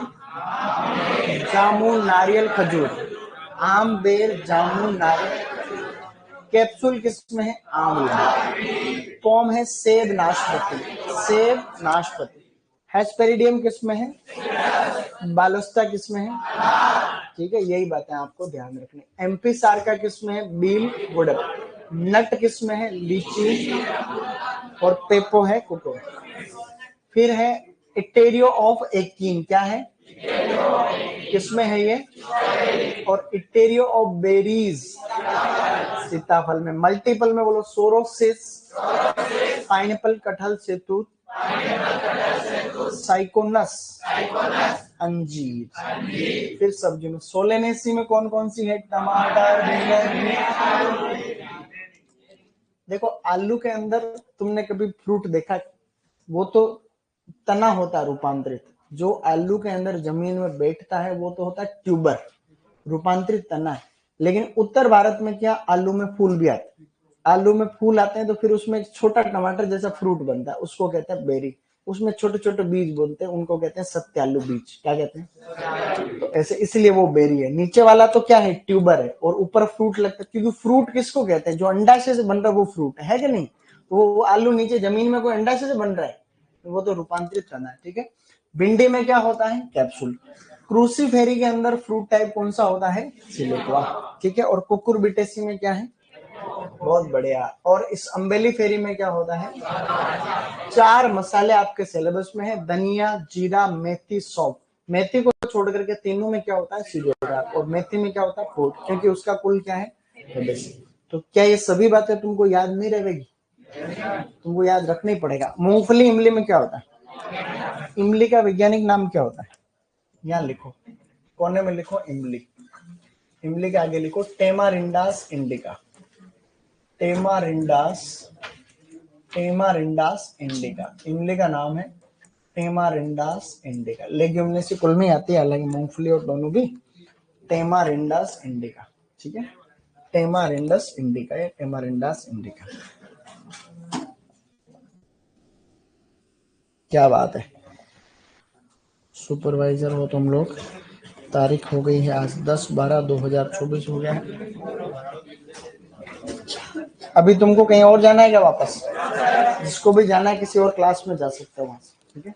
जामुन, नारियल, खजूर। आम, बेर, जामुन, नारियल। कैप्सूल किसमें है? आंवला। पॉम है सेब, नाशपाती, सेब, नाशपाती। हेस्पेरिडियम किसमें है? बालोस्टा किसमें है? ठीक है, यही बातें आपको ध्यान रखनी। एमपी सार्का किसमें है? बील, वुडप। नट किसमें है? लीची, और पेपो है, कोको। फिर है इटेरियो ऑफ एकीन, क्या है? किसमें है ये? और इटेरियो ऑफ बेरीज, सीताफल में। मल्टीपल में बोलो, सोरोसिस, पाइनएप्पल, कटहल, सेतूत, साइकोनस, अंजीर। फिर सब्जी में सोलेनेसी में कौन कौन सी है? टमाटर, बैंगन। देखो आलू के अंदर तुमने कभी फ्रूट देखा? वो तो तना होता है रूपांतरित, जो आलू के अंदर जमीन में बैठता है वो तो होता है ट्यूबर, रूपांतरित तना है। लेकिन उत्तर भारत में क्या, आलू में फूल भी आते हैं, आलू में फूल आते हैं तो फिर उसमें एक छोटा टमाटर जैसा फ्रूट बनता है, उसको कहते हैं बेरी। उसमें छोटे छोटे बीज बोलते हैं, उनको कहते हैं सत्यालु बीज। क्या कहते हैं? तो ऐसे इसलिए वो बेरी है। नीचे वाला तो क्या है? ट्यूबर है, और ऊपर फ्रूट लगता है, क्योंकि फ्रूट किसको कहते हैं? जो अंडा से बन रहा है वो फ्रूट है कि नहीं? तो वो आलू नीचे जमीन में कोई अंडा से बन रहा है, वो तो रूपांतरित करना है, ठीक है? भिंडी में क्या होता है? कैप्सूल। क्रूसीफेरी के अंदर फ्रूट टाइप कौन सा होता है? सिलिकुआ, ठीक है? और कुकुरबिटेसी में क्या है? बहुत बढ़िया। और इस अम्बेली फेरी में क्या होता है? 4 मसाले आपके सिलेबस में है, धनिया, जीरा, मेथी, सौंफ। मेथी को छोड़ करके तीनों में क्या होता है सिजोरा, और मेथी में क्या होता है फ्रूट, क्योंकि उसका कुल क्या है बेस। तो क्या ये सभी बातें तुमको याद नहीं रहेगी, तुमको याद रखनी पड़ेगा। मूंगफली इमली में क्या होता है, इमली का वैज्ञानिक नाम क्या होता है, यहाँ लिखो, कोने में लिखो इमली, इमली के आगे लिखो टेमारिंडास इंडिका, टेमारिंडास, टेमारिंडास इंडिका, इमली का नाम है टेमारिंडास इंडिका। लेग्यूमिनेसी कुल में आती है, हालांकि मूंगफली और दोनों भी। टेमारिंडास इंडिका, ठीक है, टेमारिंडस इंडिका या टेमारिंडास इंडिका। क्या बात है, सुपरवाइजर हो तुम लोग। तारीख हो गई है आज 10/12/2024 हो गया है। अभी तुमको कहीं और जाना है क्या वापस, जिसको भी जाना है किसी और क्लास में जा सकते हो वहां से, ठीक है।